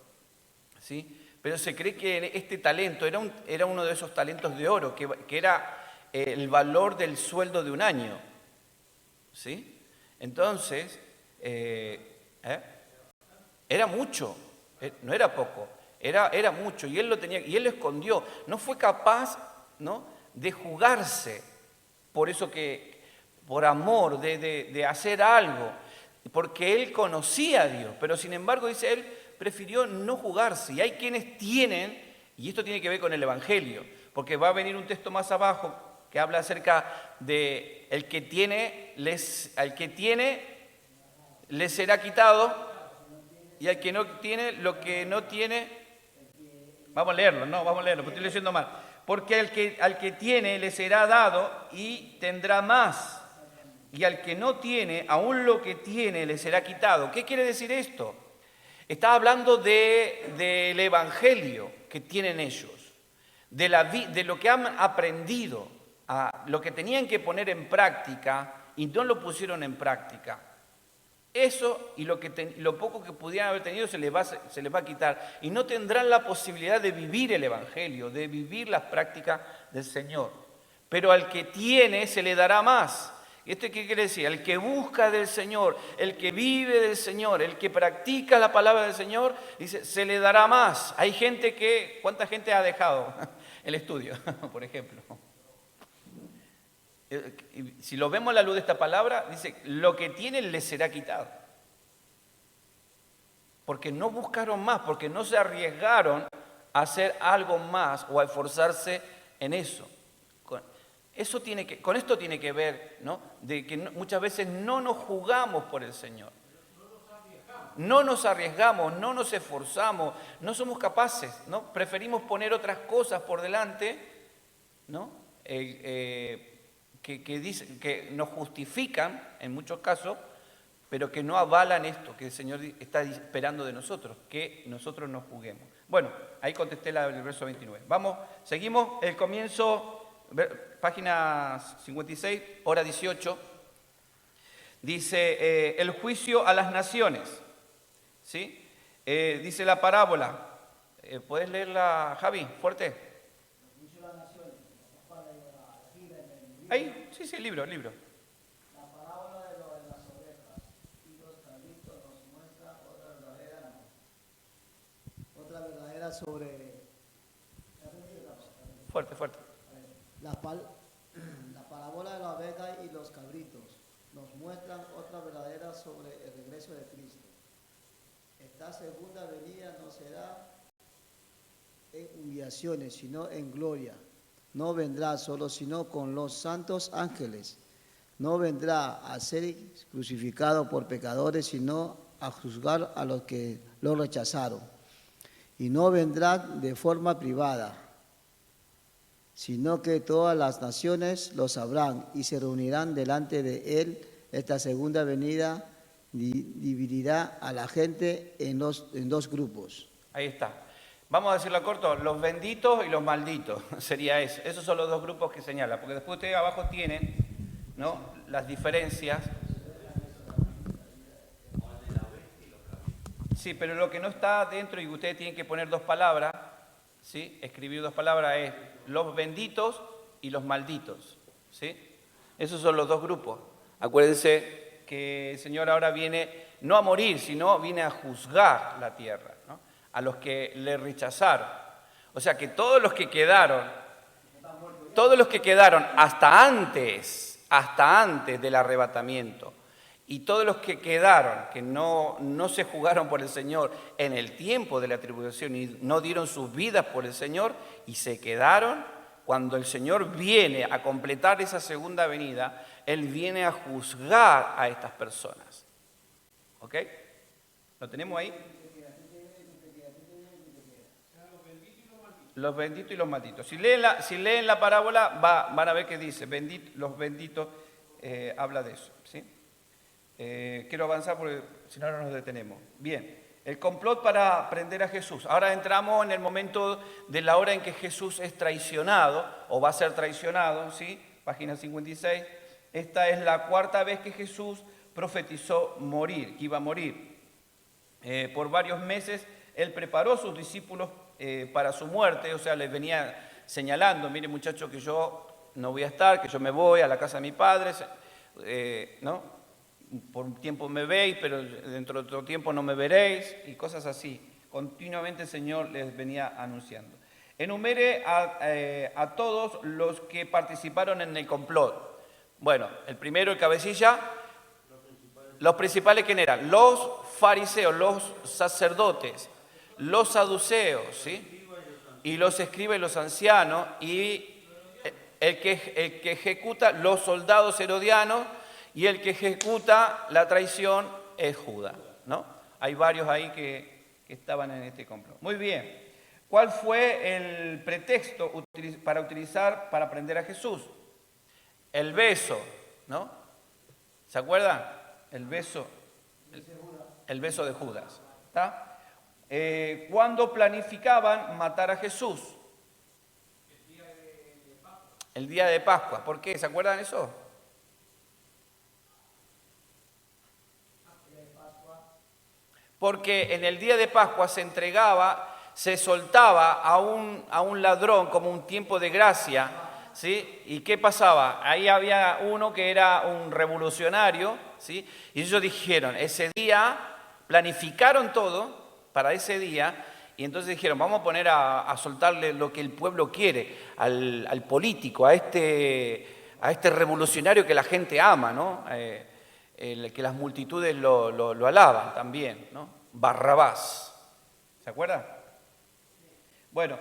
¿sí? Pero se cree que este talento era uno de esos talentos de oro, que era el valor del sueldo de un año, ¿sí? Entonces, era mucho, no era poco, era mucho, y él lo tenía, y él lo escondió. No fue capaz, ¿no?, de jugarse por eso, por amor, de hacer algo, porque él conocía a Dios, pero sin embargo, dice él, prefirió no jugarse. Y hay quienes tienen, y esto tiene que ver con el Evangelio, porque va a venir un texto más abajo que habla acerca de al que tiene le será quitado, y al que no tiene, lo que no tiene, vamos a leerlo, porque estoy leyendo mal. Porque al que tiene le será dado y tendrá más. y al que no tiene, aún lo que tiene le será quitado. ¿Qué quiere decir esto? Está hablando del evangelio que tienen ellos, de lo que han aprendido, lo que tenían que poner en práctica y no lo pusieron en práctica. Eso y lo poco que pudieran haber tenido se les va a quitar y no tendrán la posibilidad de vivir el evangelio, de vivir las prácticas del Señor. Pero al que tiene se le dará más. ¿Esto qué quiere decir? El que busca del Señor, el que vive del Señor, el que practica la palabra del Señor, dice, se le dará más. Hay gente ¿cuánta gente ha dejado el estudio, por ejemplo? Si lo vemos a la luz de esta palabra, dice, lo que tienen les será quitado. Porque no buscaron más, porque no se arriesgaron a hacer algo más o a esforzarse en eso. Con esto tiene que ver, ¿no? De que muchas veces no nos jugamos por el Señor. No nos arriesgamos, no nos esforzamos, no somos capaces, ¿no? Preferimos poner otras cosas por delante, ¿no? Que nos justifican en muchos casos, pero que no avalan esto que el Señor está esperando de nosotros, que nosotros nos juguemos. Bueno, ahí contesté el verso 29. Vamos, seguimos el comienzo, página 56, hora 18. Dice, el juicio a las naciones, ¿sí? Dice la parábola. ¿Puedes leerla, Javi? Fuerte. Ahí, sí, el libro. La parábola de las ovejas y los cabritos nos muestra otra verdadera sobre... Fuerte. La parábola de la oveja y los cabritos nos muestran otra verdadera sobre el regreso de Cristo. Esta segunda venida no será en humillaciones, sino en gloria. No vendrá solo, sino con los santos ángeles. No vendrá a ser crucificado por pecadores, sino a juzgar a los que lo rechazaron. Y no vendrá de forma privada, sino que todas las naciones lo sabrán y se reunirán delante de él. Esta segunda venida dividirá a la gente en dos grupos. Ahí está. Vamos a decirlo corto, los benditos y los malditos, sería eso. Esos son los dos grupos que señala, porque después ustedes abajo tienen, ¿no?, las diferencias. Sí, pero lo que no está dentro y ustedes tienen que poner dos palabras, ¿sí?, escribir dos palabras, es los benditos y los malditos, ¿sí? Esos son los dos grupos. Acuérdense que el Señor ahora viene no a morir, sino viene a juzgar la tierra, ¿no?, a los que le rechazaron. O sea que todos los que quedaron hasta antes del arrebatamiento, y todos los que quedaron, que no se jugaron por el Señor en el tiempo de la tribulación y no dieron sus vidas por el Señor y se quedaron, cuando el Señor viene a completar esa segunda venida, Él viene a juzgar a estas personas. ¿Ok? ¿Lo tenemos ahí? Los benditos y los malditos. Si leen la parábola, van a ver que dice, los benditos, habla de eso, ¿sí? Quiero avanzar porque si no, no nos detenemos. Bien, el complot para prender a Jesús. Ahora entramos en el momento de la hora en que Jesús es traicionado, o va a ser traicionado, ¿sí? Página 56. Esta es la cuarta vez que Jesús profetizó que iba a morir. Por varios meses, Él preparó a sus discípulos para su muerte, o sea, les venía señalando, miren muchachos, que yo no voy a estar, que yo me voy a la casa de mi padre, ¿no? Por un tiempo me veis, pero dentro de otro tiempo no me veréis, y cosas así. Continuamente el Señor les venía anunciando. Enumere a todos los que participaron en el complot. Bueno, el primero, el cabecilla. Los principales, ¿quién eran? Los fariseos, los sacerdotes, los saduceos, ¿sí?, y los escribas y los ancianos, y el que ejecuta los soldados herodianos, y el que ejecuta la traición es Judas, ¿no? Hay varios ahí que estaban en este complot. Muy bien. ¿Cuál fue el pretexto para prender a Jesús? El beso, ¿no? ¿Se acuerdan? El beso de Judas. ¿Está? ¿Cuándo planificaban matar a Jesús? El día de Pascua. ¿Por qué? ¿Se acuerdan eso? Porque en el día de Pascua se entregaba, se soltaba a un ladrón como un tiempo de gracia, ¿sí? ¿Y qué pasaba? Ahí había uno que era un revolucionario, ¿sí? Y ellos dijeron, ese día, planificaron todo para ese día, y entonces dijeron, vamos a poner a soltarle lo que el pueblo quiere, al político, a este revolucionario que la gente ama, ¿no? Que las multitudes lo alaban también, ¿no? Barrabás. ¿Se acuerdan? Bueno,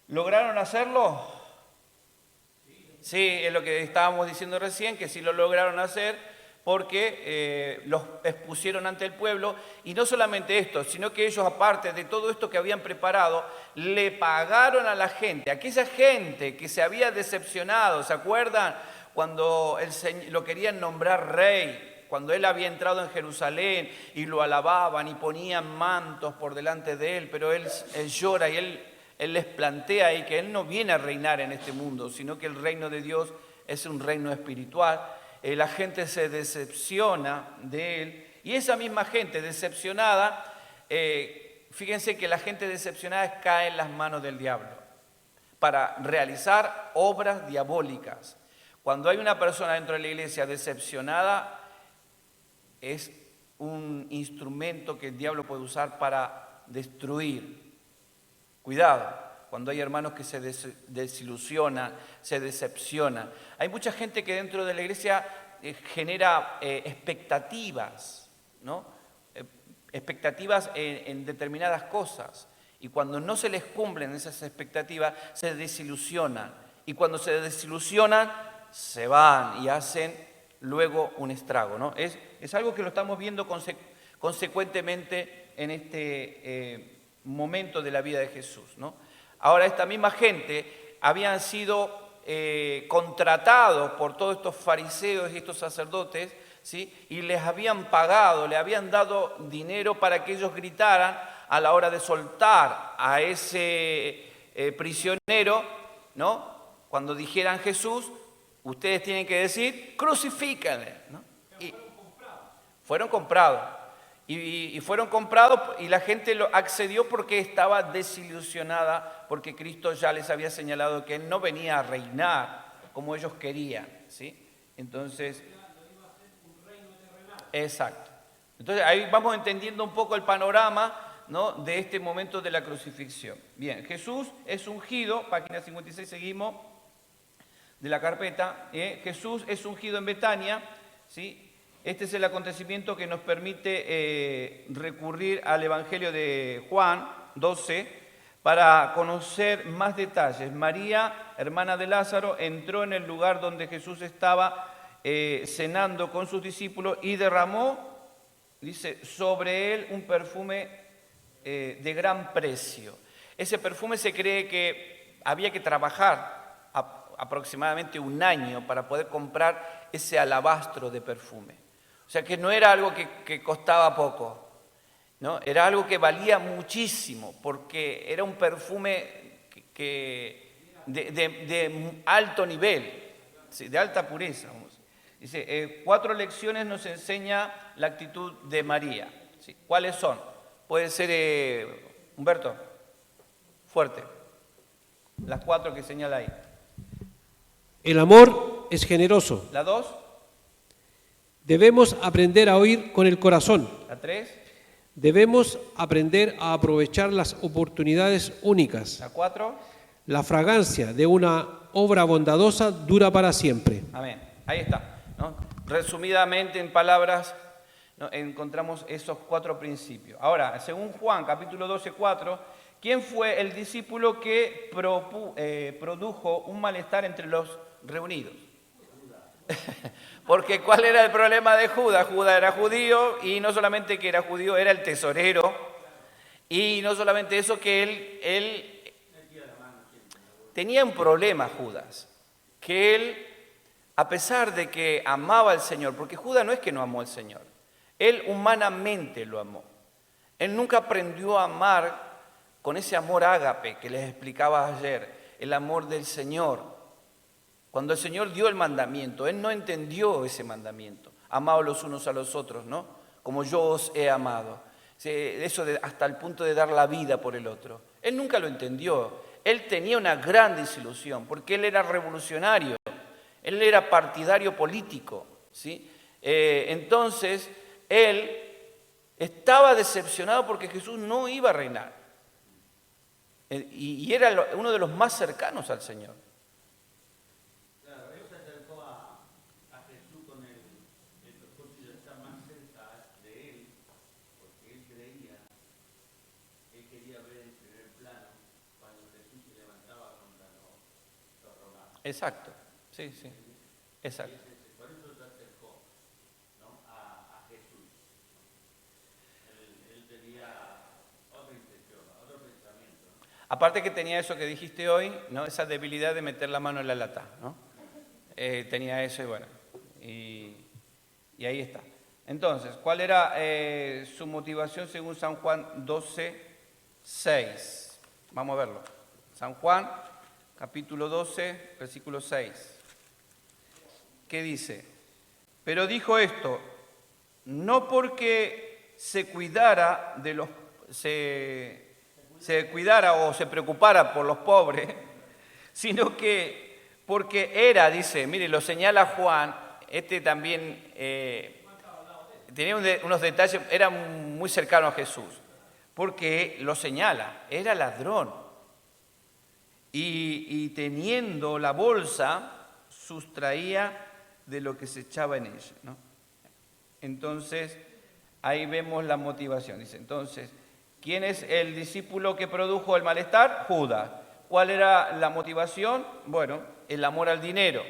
¿lograron hacerlo? Sí, es lo que estábamos diciendo recién, que sí lo lograron hacer porque los expusieron ante el pueblo, y no solamente esto, sino que ellos, aparte de todo esto que habían preparado, le pagaron a la gente, aquella gente que se había decepcionado, ¿se acuerdan? Cuando lo querían nombrar rey, cuando él había entrado en Jerusalén y lo alababan y ponían mantos por delante de él, pero él llora y él les plantea ahí que él no viene a reinar en este mundo, sino que el reino de Dios es un reino espiritual. La gente se decepciona de él, y esa misma gente decepcionada, fíjense que la gente decepcionada cae en las manos del diablo para realizar obras diabólicas. Cuando hay una persona dentro de la iglesia decepcionada, es un instrumento que el diablo puede usar para destruir. Cuidado. Cuando hay hermanos que se desilusionan, se decepcionan. Hay mucha gente que dentro de la iglesia genera expectativas, ¿no? Expectativas en determinadas cosas. Y cuando no se les cumplen esas expectativas, se desilusionan. Y cuando se desilusionan, se van y hacen luego un estrago, ¿no? Es algo que lo estamos viendo consecuentemente en este momento de la vida de Jesús, ¿no? Ahora, esta misma gente habían sido contratados por todos estos fariseos y estos sacerdotes, ¿sí? Y les habían pagado, le habían dado dinero para que ellos gritaran a la hora de soltar a ese prisionero, ¿no? Cuando dijeran Jesús, ustedes tienen que decir, crucifícanle, ¿no? Y fueron comprados. Y fueron comprados y la gente lo accedió porque estaba desilusionada, porque Cristo ya les había señalado que Él no venía a reinar como ellos querían, ¿sí? Entonces, exacto. Entonces ahí vamos entendiendo un poco el panorama, ¿no? De este momento de la crucifixión. Bien, Jesús es ungido, página 56 seguimos, de la carpeta, Jesús es ungido en Betania, ¿sí? Este es el acontecimiento que nos permite recurrir al Evangelio de Juan 12 para conocer más detalles. María, hermana de Lázaro, entró en el lugar donde Jesús estaba cenando con sus discípulos y derramó, dice, sobre él un perfume de gran precio. Ese perfume se cree que había que trabajar aproximadamente un año para poder comprar ese alabastro de perfume. O sea que no era algo que costaba poco, ¿no? Era algo que valía muchísimo, porque era un perfume de alto nivel, ¿sí? De alta pureza. Dice, 4 lecciones nos enseña la actitud de María, ¿sí? ¿Cuáles son? Puede ser, Humberto, fuerte, las 4 que señala ahí. El amor es generoso. La 2. Debemos aprender a oír con el corazón. La 3. Debemos aprender a aprovechar las oportunidades únicas. La 4. La fragancia de una obra bondadosa dura para siempre. Amén. Ahí está, ¿no? Resumidamente, en palabras, ¿no? Encontramos esos 4 principios. Ahora, según Juan, capítulo 12, 4, ¿quién fue el discípulo que produjo un malestar entre los reunidos? Porque ¿cuál era el problema de Judas? Judas era judío, y no solamente que era judío, era el tesorero, y no solamente eso, que él tenía un problema, Judas. que él, a pesar de que amaba al Señor, porque Judas no es que no amó al Señor, él humanamente lo amó. Él nunca aprendió a amar con ese amor ágape que les explicaba ayer, el amor del Señor. Cuando el Señor dio el mandamiento, él no entendió ese mandamiento. Amaos los unos a los otros, ¿no? Como yo os he amado. Eso hasta el punto de dar la vida por el otro. Él nunca lo entendió. Él tenía una gran desilusión porque él era revolucionario. Él era partidario político, ¿sí? Entonces, él estaba decepcionado porque Jesús no iba a reinar. Y era uno de los más cercanos al Señor. Claro, él se acercó a Jesús con el propósito de estar más cerca de él, porque él creía, él quería ver en primer plano cuando Jesús se levantaba contra los romanos. Exacto, sí, sí, exacto. Por eso se acercó, ¿no? a Jesús. Él tenía otra intención, otro pensamiento, ¿no? Aparte que tenía eso que dijiste hoy, ¿no? Esa debilidad de meter la mano en la lata, ¿no? Tenía eso y bueno, y ahí está. Entonces, ¿cuál era su motivación según San Juan 12, 6? Vamos a verlo. San Juan, capítulo 12, versículo 6. ¿Qué dice? Pero dijo esto, no porque se cuidara de los... se cuidara o se preocupara por los pobres, sino que porque era, dice, mire, lo señala Juan, también tenía unos detalles, era muy cercano a Jesús, porque lo señala, era ladrón, y teniendo la bolsa, sustraía de lo que se echaba en ella, ¿no? Entonces, ahí vemos la motivación, dice, entonces, ¿quién es el discípulo que produjo el malestar? Judas. ¿Cuál era la motivación? Bueno, el amor al dinero.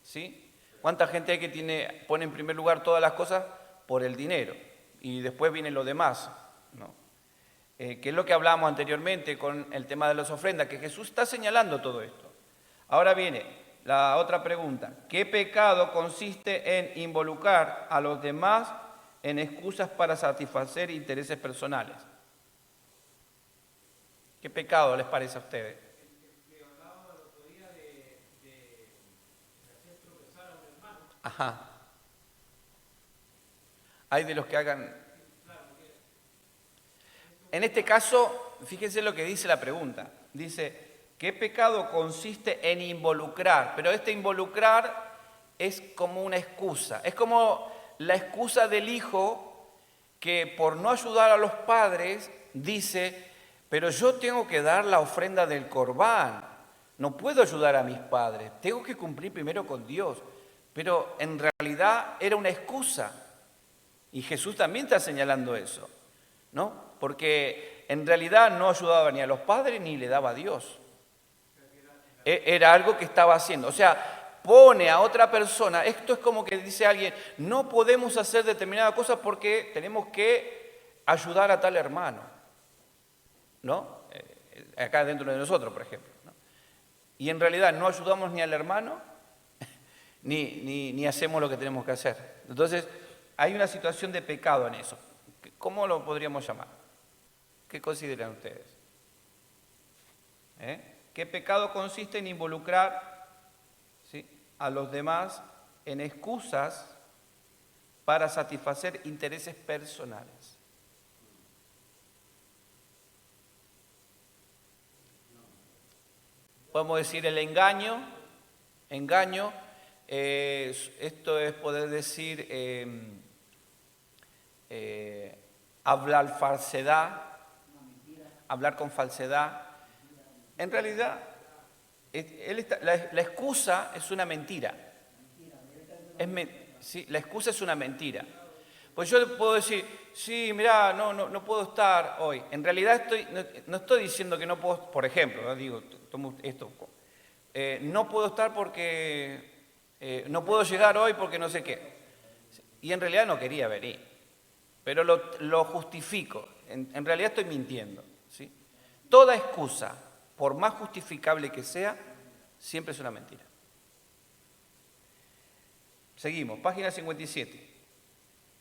¿Sí? ¿Cuánta gente hay que pone en primer lugar todas las cosas por el dinero? Y después viene lo demás, ¿no? Que es lo que hablábamos anteriormente con el tema de las ofrendas, que Jesús está señalando todo esto. Ahora viene la otra pregunta. ¿Qué pecado consiste en involucrar a los demás en excusas para satisfacer intereses personales? ¿Qué pecado les parece a ustedes? Que hablábamos el otro día de hacer tropezar a un hermano. Ajá. Hay de los que hagan... En este caso, fíjense lo que dice la pregunta. Dice, ¿qué pecado consiste en involucrar? Pero este involucrar es como una excusa. Es como la excusa del hijo que por no ayudar a los padres dice, pero yo tengo que dar la ofrenda del Corbán, no puedo ayudar a mis padres, tengo que cumplir primero con Dios. Pero en realidad era una excusa. Y Jesús también está señalando eso, ¿no? Porque en realidad no ayudaba ni a los padres ni le daba a Dios. Era algo que estaba haciendo. O sea, pone a otra persona, esto es como que dice alguien, no podemos hacer determinada cosa porque tenemos que ayudar a tal hermano, ¿no? Acá dentro de nosotros, por ejemplo, ¿no? Y en realidad no ayudamos ni al hermano, ni hacemos lo que tenemos que hacer. Entonces, hay una situación de pecado en eso. ¿Cómo lo podríamos llamar? ¿Qué consideran ustedes? ¿Qué pecado consiste en involucrar, ¿sí?, a los demás en excusas para satisfacer intereses personales? Podemos decir el engaño, esto es poder decir hablar falsedad, hablar con falsedad. En realidad, la excusa es una mentira. Sí, la excusa es una mentira. Pues yo puedo decir, sí, mirá, no puedo estar hoy. En realidad no estoy diciendo que no puedo, por ejemplo, ¿no? Digo, tomo esto, no puedo estar porque no puedo llegar hoy porque no sé qué. Y en realidad no quería venir, pero lo justifico. En realidad estoy mintiendo, ¿sí? Toda excusa, por más justificable que sea, siempre es una mentira. Seguimos, página 57.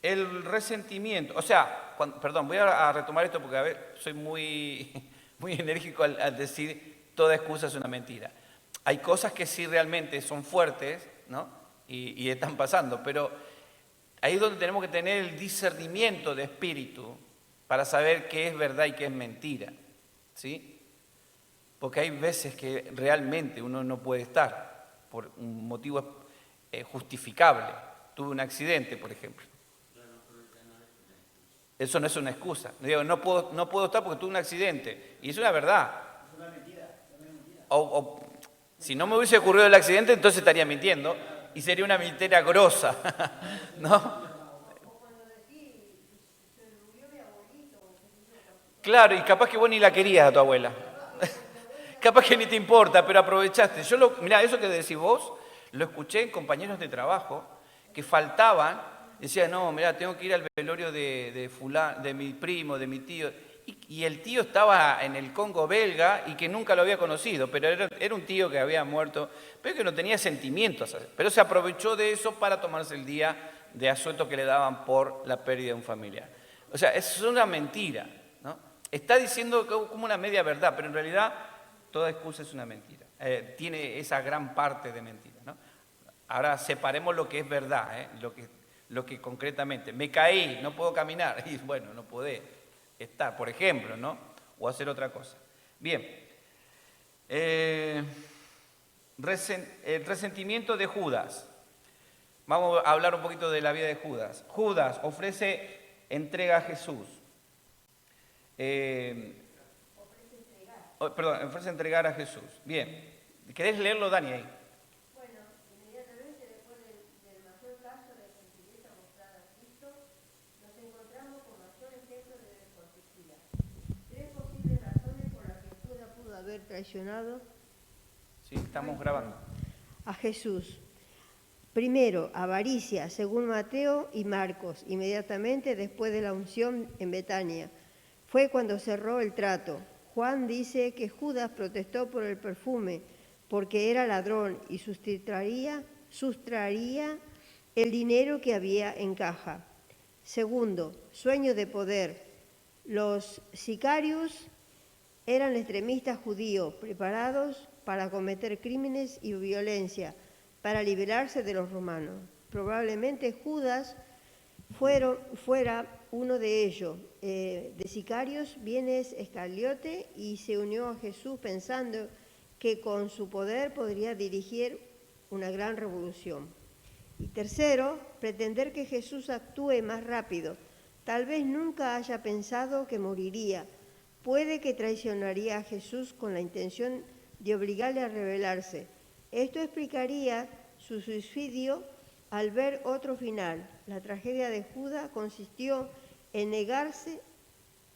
El resentimiento, o sea, perdón, voy a retomar esto porque a ver, soy muy, muy enérgico al decir toda excusa es una mentira. Hay cosas que sí realmente son fuertes, ¿no? Y están pasando, pero ahí es donde tenemos que tener el discernimiento de espíritu para saber qué es verdad y qué es mentira, ¿sí? Porque hay veces que realmente uno no puede estar por un motivo justificable. Tuve un accidente, por ejemplo. Eso no es una excusa. Digo, no puedo estar porque tuve un accidente. Y es una verdad. Es una mentira, no es mentira. O si no me hubiese ocurrido el accidente, entonces estaría mintiendo. Y sería una mentira grosa. ¿No? Claro, y capaz que vos ni la querías a tu abuela. Capaz que ni te importa, pero aprovechaste. Mirá, eso que decís vos, lo escuché en compañeros de trabajo que faltaban. Decían, no, mirá, tengo que ir al velorio de mi primo, de mi tío. Y el tío estaba en el Congo belga y que nunca lo había conocido, pero era un tío que había muerto, pero que no tenía sentimientos. Pero se aprovechó de eso para tomarse el día de asueto que le daban por la pérdida de un familiar. O sea, es una mentira, ¿no? Está diciendo como una media verdad, pero en realidad toda excusa es una mentira. Tiene esa gran parte de mentira, ¿no? Ahora separemos lo que es verdad, lo que concretamente. Me caí, no puedo caminar. Y bueno, no podés estar, por ejemplo, ¿no? O hacer otra cosa. Bien. El resentimiento de Judas. Vamos a hablar un poquito de la vida de Judas. Judas ofrece entrega a Jesús. Ofrece entregar a Jesús. Bien. ¿Querés leerlo, Dani, ahí? Bueno, inmediatamente después del mayor caso de gentileza mostrada a Cristo, nos encontramos con mayor ejemplo de descortesía. Tres posibles razones por las que Judas pudo haber traicionado Sí, estamos grabando. a Jesús. Primero, avaricia, según Mateo y Marcos, inmediatamente después de la unción en Betania. Fue cuando cerró el trato. Juan dice que Judas protestó por el perfume, porque era ladrón y sustraería el dinero que había en caja. Segundo, sueño de poder. Los sicarios eran extremistas judíos preparados para cometer crímenes y violencia, para liberarse de los romanos. Probablemente Judas fuera uno de ellos. De sicarios viene Iscariote y se unió a Jesús pensando que con su poder podría dirigir una gran revolución. Y tercero, pretender que Jesús actúe más rápido. Tal vez nunca haya pensado que moriría. Puede que traicionaría a Jesús con la intención de obligarle a rebelarse. Esto explicaría su suicidio al ver otro final. La tragedia de Judas consistió en negarse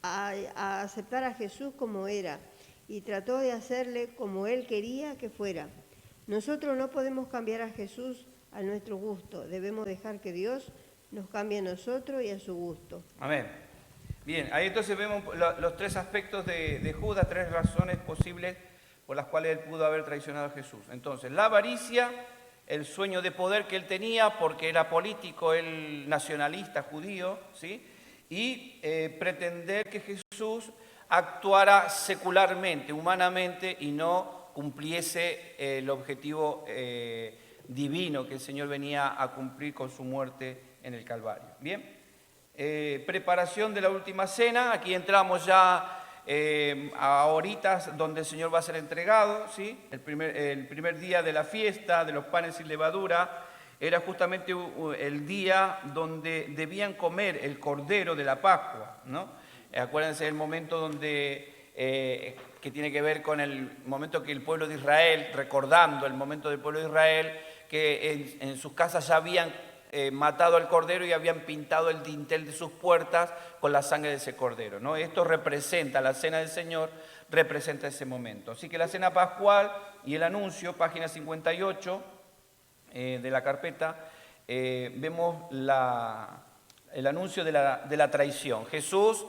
a aceptar a Jesús como era y trató de hacerle como él quería que fuera. Nosotros no podemos cambiar a Jesús a nuestro gusto, debemos dejar que Dios nos cambie a nosotros y a su gusto. Amén. Bien, ahí entonces vemos los tres aspectos de Judas, tres razones posibles por las cuales él pudo haber traicionado a Jesús. Entonces, la avaricia, el sueño de poder que él tenía porque era político, él nacionalista judío, ¿sí? Y pretender que Jesús actuara secularmente, humanamente, y no cumpliese el objetivo divino que el Señor venía a cumplir con su muerte en el Calvario. Bien, preparación de la última cena, aquí entramos ya a horitas donde el Señor va a ser entregado, ¿sí? El primer día de la fiesta de los panes sin levadura era justamente el día donde debían comer el cordero de la Pascua, ¿no? Acuérdense del momento donde que tiene que ver con el momento que el pueblo de Israel, recordando el momento del pueblo de Israel, que en sus casas ya habían matado al cordero y habían pintado el dintel de sus puertas con la sangre de ese cordero, ¿no? Esto representa, la cena del Señor representa ese momento. Así que la cena pascual y el anuncio, página 58 de la carpeta, vemos el anuncio de la traición. Jesús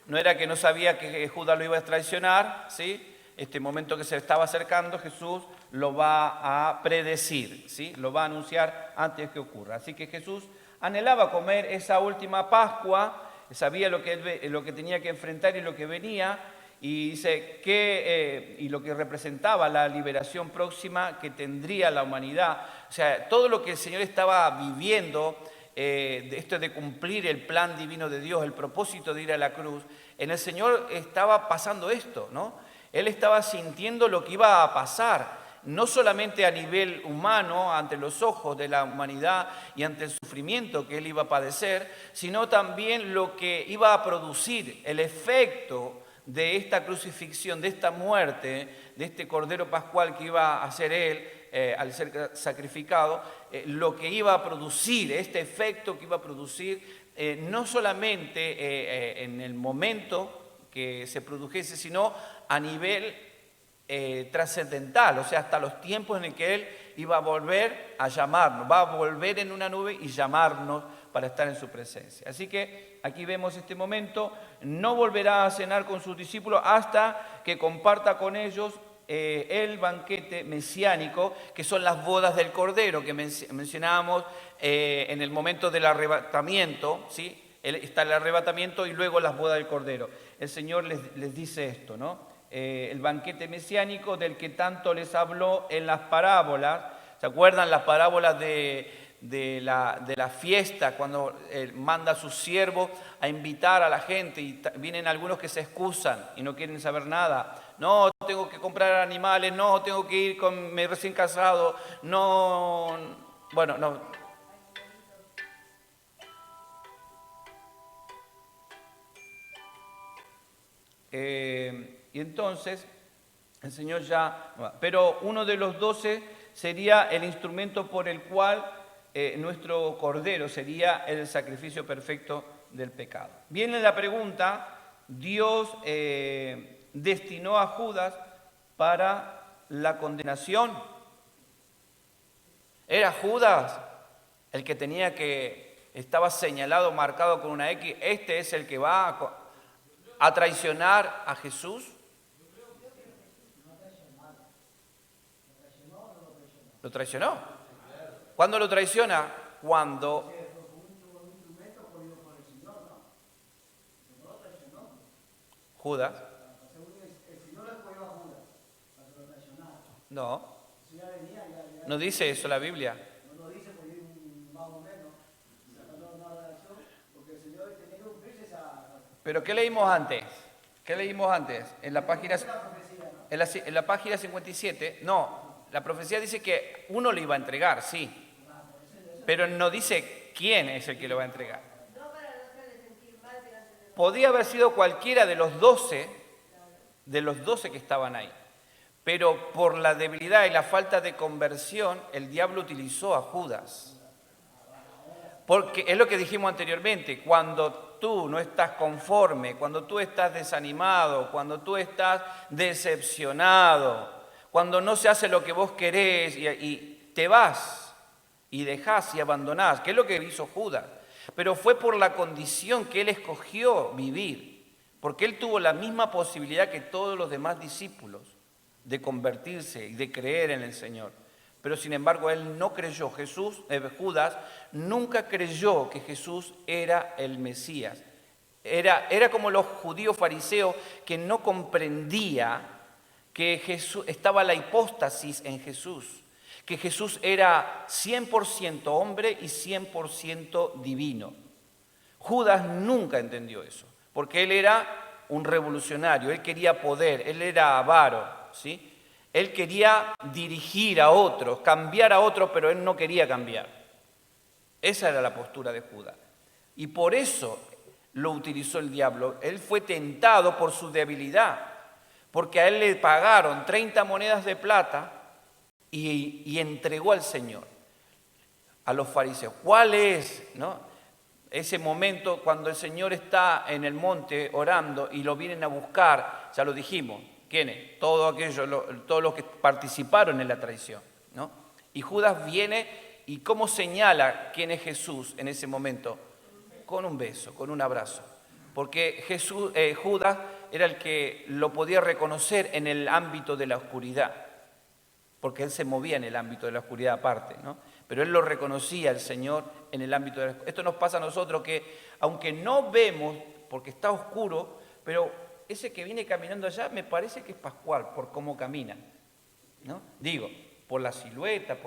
no era que no sabía que Judas lo iba a traicionar, ¿sí? este momento que se estaba acercando, Jesús lo va a predecir, ¿sí? Lo va a anunciar antes que ocurra. Así que Jesús anhelaba comer esa última Pascua, sabía lo que tenía que enfrentar y lo que venía, y dice que, y lo que representaba la liberación próxima que tendría la humanidad. O sea, todo lo que el Señor estaba viviendo, de esto de cumplir el plan divino de Dios, el propósito de ir a la cruz, en el Señor estaba pasando esto, ¿no? Él estaba sintiendo lo que iba a pasar, no solamente a nivel humano, ante los ojos de la humanidad y ante el sufrimiento que él iba a padecer, sino también lo que iba a producir, el efecto de esta crucifixión, de esta muerte, de este Cordero Pascual que iba a hacer él al ser sacrificado, lo que iba a producir, este efecto que iba a producir, no solamente en el momento que se produjese, sino a nivel trascendental, o sea, hasta los tiempos en el que Él iba a volver a llamarnos, va a volver en una nube y llamarnos para estar en su presencia. Así que aquí vemos este momento, no volverá a cenar con sus discípulos hasta que comparta con ellos el banquete mesiánico, que son las bodas del Cordero, que mencionábamos en el momento del arrebatamiento, ¿sí? Está el arrebatamiento y luego las bodas del Cordero. El Señor les dice esto, ¿no? El banquete mesiánico del que tanto les habló en las parábolas. ¿Se acuerdan las parábolas de la fiesta, cuando manda a sus siervos a invitar a la gente y vienen algunos que se excusan y no quieren saber nada? No, tengo que comprar animales, no, tengo que ir con mi recién casado, no, bueno, no. Y entonces el Señor ya, pero uno de los 12 sería el instrumento por el cual nuestro Cordero sería el sacrificio perfecto del pecado. Viene la pregunta, Dios destinó a Judas para la condenación. ¿Era Judas el que estaba señalado, marcado con una X? Este es el que va a traicionar a Jesús. ¿Lo traicionó? ¿Cuándo lo traiciona? Cuando Judas. No. No dice eso la Biblia. ¿Pero qué leímos antes? ¿Qué leímos antes? En la página 57, no, la profecía dice que uno le iba a entregar, sí, pero no dice quién es el que lo va a entregar. Podía haber sido cualquiera de los 12 que estaban ahí, pero por la debilidad y la falta de conversión, el diablo utilizó a Judas. Porque es lo que dijimos anteriormente, cuando tú no estás conforme, cuando tú estás desanimado, cuando tú estás decepcionado, cuando no se hace lo que vos querés y te vas y dejás y abandonás, que es lo que hizo Judas, pero fue por la condición que él escogió vivir, porque él tuvo la misma posibilidad que todos los demás discípulos de convertirse y de creer en el Señor. Pero sin embargo él no creyó, Judas nunca creyó que Jesús era el Mesías. Era como los judíos fariseos que no comprendía que estaba la hipóstasis en Jesús, que Jesús era 100% hombre y 100% divino. Judas nunca entendió eso, porque él era un revolucionario, él quería poder, él era avaro, ¿sí? Él quería dirigir a otros, cambiar a otros, pero él no quería cambiar. Esa era la postura de Judas. Y por eso lo utilizó el diablo. Él fue tentado por su debilidad, porque a él le pagaron 30 monedas de plata y entregó al Señor, a los fariseos. ¿Cuál es, no, ese momento cuando el Señor está en el monte orando y lo vienen a buscar? Ya lo dijimos. ¿Quiénes? Todos los que participaron en la traición, ¿no? Y Judas viene y ¿cómo señala quién es Jesús en ese momento? Con un beso, con un abrazo. Porque Judas era el que lo podía reconocer en el ámbito de la oscuridad, porque él se movía en el ámbito de la oscuridad aparte, ¿no? Pero él lo reconocía, el Señor, en el ámbito de la oscuridad. Esto nos pasa a nosotros que, aunque no vemos, porque está oscuro, pero ese que viene caminando allá me parece que es Pascual, por cómo camina, ¿no? Digo, por la silueta,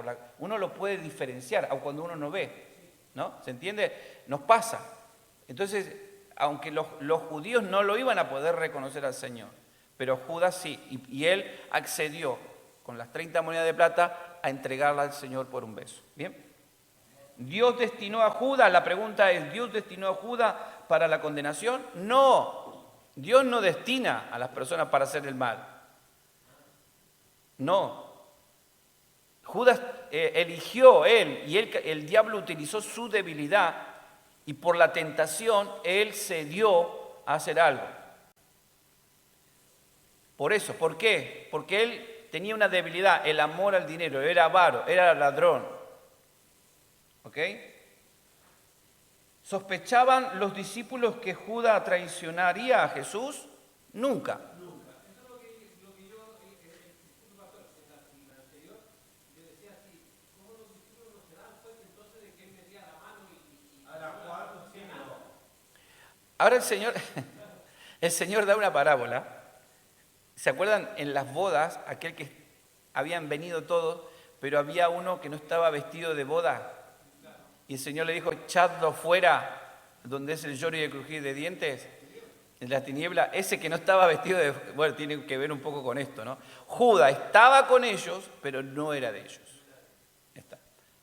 uno lo puede diferenciar, aun cuando uno no ve, ¿no? ¿Se entiende? Nos pasa. Entonces, aunque los judíos no lo iban a poder reconocer al Señor, pero Judas sí, y él accedió con las 30 monedas de plata a entregarla al Señor por un beso. ¿Bien? ¿Dios destinó a Judas? La pregunta es, ¿Dios destinó a Judas para la condenación? No, Dios no destina a las personas para hacer el mal. No. Judas eligió él, y el diablo utilizó su debilidad, y por la tentación él cedió a hacer algo. Por eso, ¿por qué? Porque él tenía una debilidad, el amor al dinero, era avaro, era ladrón. ¿Ok? ¿Sospechaban los discípulos que Judas traicionaría a Jesús? Nunca. Ahora el Señor da una parábola. ¿Se acuerdan en las bodas, aquel que habían venido todos, pero había uno que no estaba vestido de boda? Y el Señor le dijo, echadlo fuera, donde es el lloro y el crujir de dientes, en la tiniebla. Ese que no estaba vestido de... Bueno, tiene que ver un poco con esto, ¿no? Judas estaba con ellos, pero no era de ellos. Está.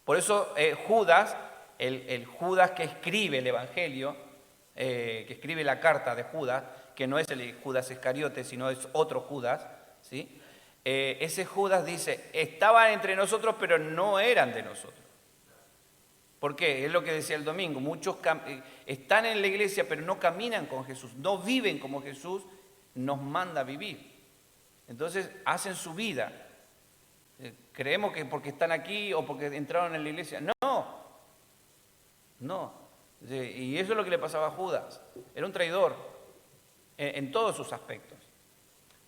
Por eso Judas, el Judas que escribe el Evangelio, que escribe la carta de Judas, que no es el Judas Iscariote, sino es otro Judas, ¿sí? Ese Judas dice, estaban entre nosotros, pero no eran de nosotros. ¿Por qué? Es lo que decía el domingo, muchos están en la iglesia, pero no caminan con Jesús, no viven como Jesús nos manda a vivir. Entonces, hacen su vida. Creemos que porque están aquí o porque entraron en la iglesia. No. Y eso es lo que le pasaba a Judas. Era un traidor en todos sus aspectos.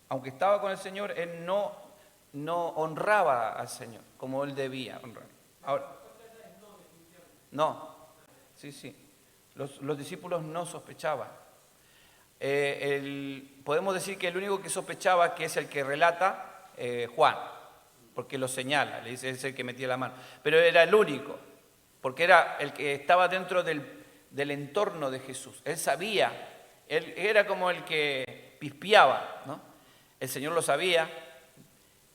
Aunque estaba con el Señor, él no honraba al Señor como él debía honrar. Ahora, no, sí. Los discípulos no sospechaban. Podemos decir que el único que sospechaba, que es el que relata, Juan, porque lo señala, le dice, es el que metía la mano. Pero era el único, porque era el que estaba dentro del entorno de Jesús. Él sabía, él era como el que pispiaba, ¿no? El Señor lo sabía.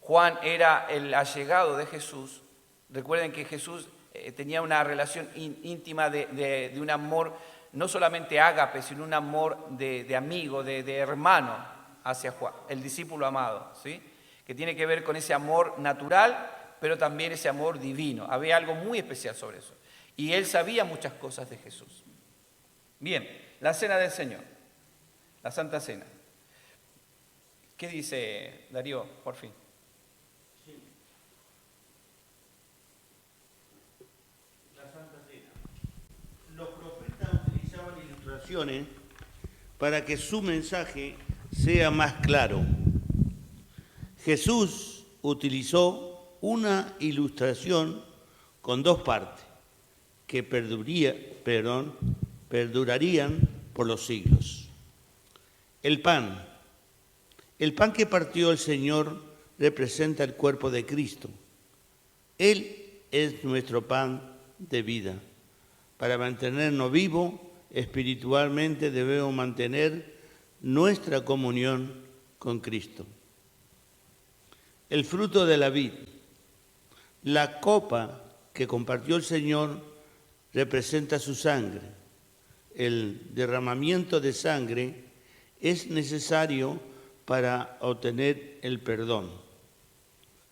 Juan era el allegado de Jesús. Recuerden que Jesús tenía una relación íntima de un amor, no solamente ágape, sino un amor de amigo, de hermano hacia Juan, el discípulo amado, ¿sí? Que tiene que ver con ese amor natural, pero también ese amor divino. Había algo muy especial sobre eso. Y él sabía muchas cosas de Jesús. Bien, la cena del Señor, la Santa Cena. ¿Qué dice Darío, por fin? Sí. La Santa Cena. Los profetas utilizaban ilustraciones para que su mensaje sea más claro. Jesús utilizó una ilustración con dos partes que perdurarían por los siglos. El pan que partió el Señor representa el cuerpo de Cristo. Él es nuestro pan de vida. Para mantenernos vivos espiritualmente debemos mantener nuestra comunión con Cristo. El fruto de la vid, la copa que compartió el Señor representa su sangre. El derramamiento de sangre es necesario para obtener el perdón.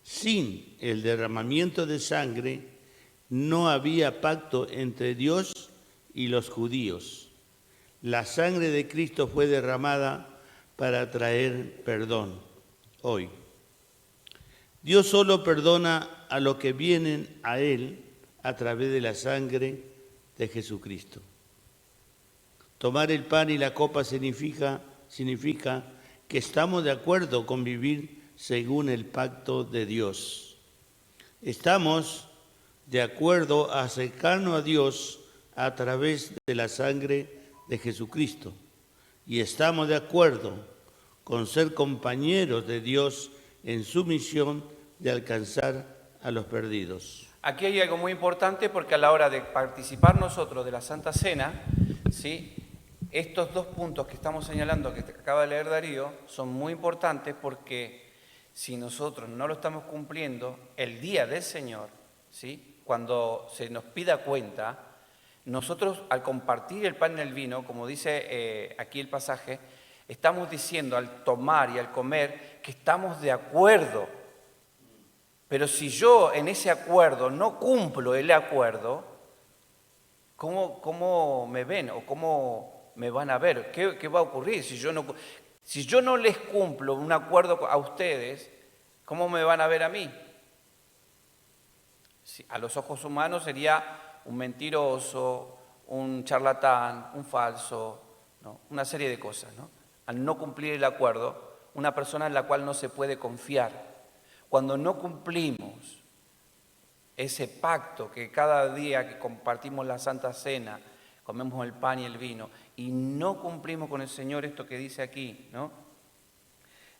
Sin el derramamiento de sangre no había pacto entre Dios y los judíos. La sangre de Cristo fue derramada para traer perdón hoy. Dios solo perdona a los que vienen a Él a través de la sangre de Jesucristo. Tomar el pan y la copa significa que estamos de acuerdo con vivir según el pacto de Dios. Estamos de acuerdo a acercarnos a Dios a través de la sangre de Jesucristo. Y estamos de acuerdo con ser compañeros de Dios en su misión de alcanzar a los perdidos. Aquí hay algo muy importante porque a la hora de participar nosotros de la Santa Cena, ¿sí?, estos dos puntos que estamos señalando, que acaba de leer Darío, son muy importantes porque si nosotros no lo estamos cumpliendo, el día del Señor, ¿sí?, cuando se nos pida cuenta, nosotros al compartir el pan y el vino, como dice aquí el pasaje, estamos diciendo al tomar y al comer que estamos de acuerdo. Pero si yo en ese acuerdo no cumplo el acuerdo, ¿cómo me ven o cómo me van a ver? ¿Qué va a ocurrir si yo no les cumplo un acuerdo a ustedes? ¿Cómo me van a ver a mí? A los ojos humanos sería un mentiroso, un charlatán, un falso, ¿no?, una serie de cosas, ¿no? Al no cumplir el acuerdo, una persona en la cual no se puede confiar. Cuando no cumplimos ese pacto que cada día que compartimos la Santa Cena, comemos el pan y el vino, y no cumplimos con el Señor esto que dice aquí, ¿no?,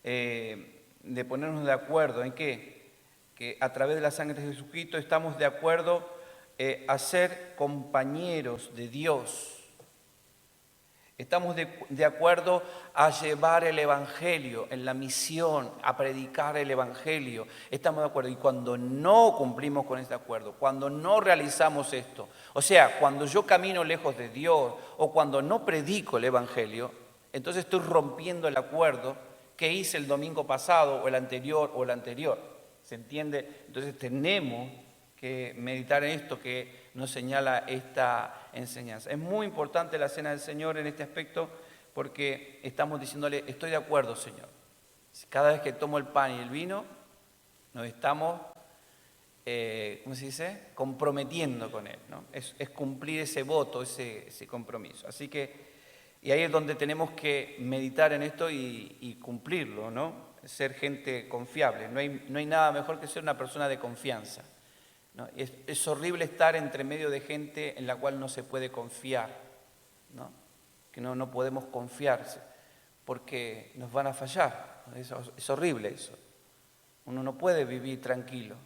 de ponernos de acuerdo en qué, que a través de la sangre de Jesucristo estamos de acuerdo a ser compañeros de Dios. Estamos de acuerdo a llevar el Evangelio en la misión, a predicar el Evangelio. Estamos de acuerdo. Y cuando no cumplimos con este acuerdo, cuando no realizamos esto, o sea, cuando yo camino lejos de Dios o cuando no predico el Evangelio, entonces estoy rompiendo el acuerdo que hice el domingo pasado o el anterior. ¿Se entiende? Entonces tenemos que meditar en esto que nos señala esta enseñanza. Es muy importante la cena del Señor en este aspecto porque estamos diciéndole, estoy de acuerdo, Señor. Cada vez que tomo el pan y el vino, nos estamos, ¿cómo se dice?, comprometiendo con Él, ¿no? Es cumplir ese voto, ese compromiso. Así que, y ahí es donde tenemos que meditar en esto y cumplirlo, ¿no? Ser gente confiable. No hay nada mejor que ser una persona de confianza, ¿no? Es horrible estar entre medio de gente en la cual no se puede confiar, ¿no? Que no podemos confiarse porque nos van a fallar. Es horrible eso. Uno no puede vivir tranquilo.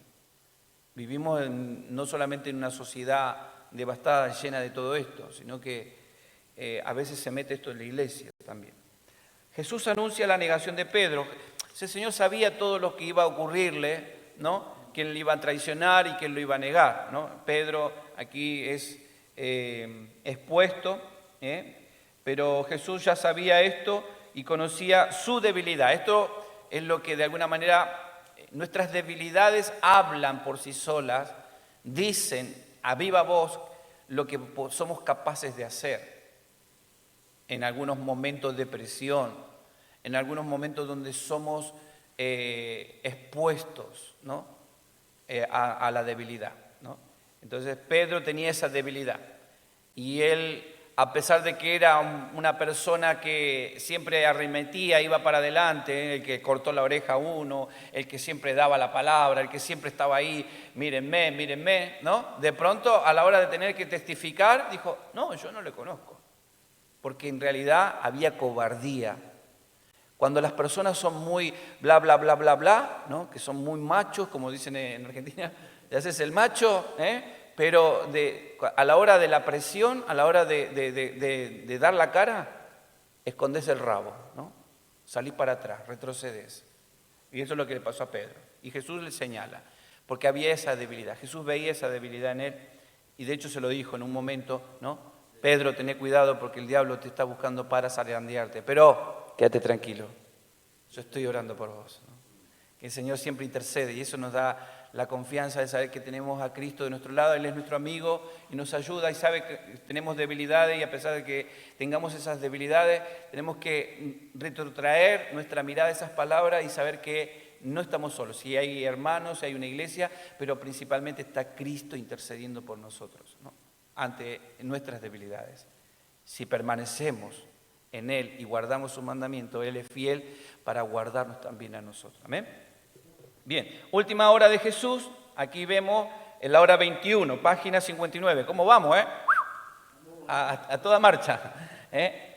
Vivimos no solamente en una sociedad devastada, llena de todo esto, sino que a veces se mete esto en la iglesia también. Jesús anuncia la negación de Pedro. El Señor sabía todo lo que iba a ocurrirle, ¿no?, quién le iba a traicionar y quién lo iba a negar, ¿no? Pedro aquí es expuesto, pero Jesús ya sabía esto y conocía su debilidad. Esto es lo que de alguna manera nuestras debilidades hablan por sí solas, dicen a viva voz lo que somos capaces de hacer en algunos momentos de presión, en algunos momentos donde somos expuestos, ¿no?, a la debilidad, ¿no? Entonces Pedro tenía esa debilidad y él, a pesar de que era una persona que siempre arremetía, iba para adelante, el que cortó la oreja a uno, el que siempre daba la palabra, el que siempre estaba ahí, mírenme, ¿no? De pronto, a la hora de tener que testificar, dijo, no, yo no le conozco, porque en realidad había cobardía. Cuando las personas son muy bla, bla, bla, bla, bla, ¿no?, que son muy machos, como dicen en Argentina, te haces el macho, pero a la hora de la presión, a la hora de dar la cara, escondes el rabo, ¿no? Salís para atrás, retrocedes. Y eso es lo que le pasó a Pedro. Y Jesús le señala, porque había esa debilidad. Jesús veía esa debilidad en él y de hecho se lo dijo en un momento, ¿no? Pedro, tené cuidado porque el diablo te está buscando para zarandearte, pero quédate tranquilo, yo estoy orando por vos, ¿no? Que el Señor siempre intercede y eso nos da la confianza de saber que tenemos a Cristo de nuestro lado, Él es nuestro amigo y nos ayuda y sabe que tenemos debilidades y a pesar de que tengamos esas debilidades, tenemos que retrotraer nuestra mirada a esas palabras y saber que no estamos solos. Si hay hermanos, si hay una iglesia, pero principalmente está Cristo intercediendo por nosotros, ¿no?, ante nuestras debilidades. Si permanecemos en Él y guardamos su mandamiento, Él es fiel para guardarnos también a nosotros. Amén. Bien, última hora de Jesús, aquí vemos en la hora 21, página 59. ¿Cómo vamos, a toda marcha.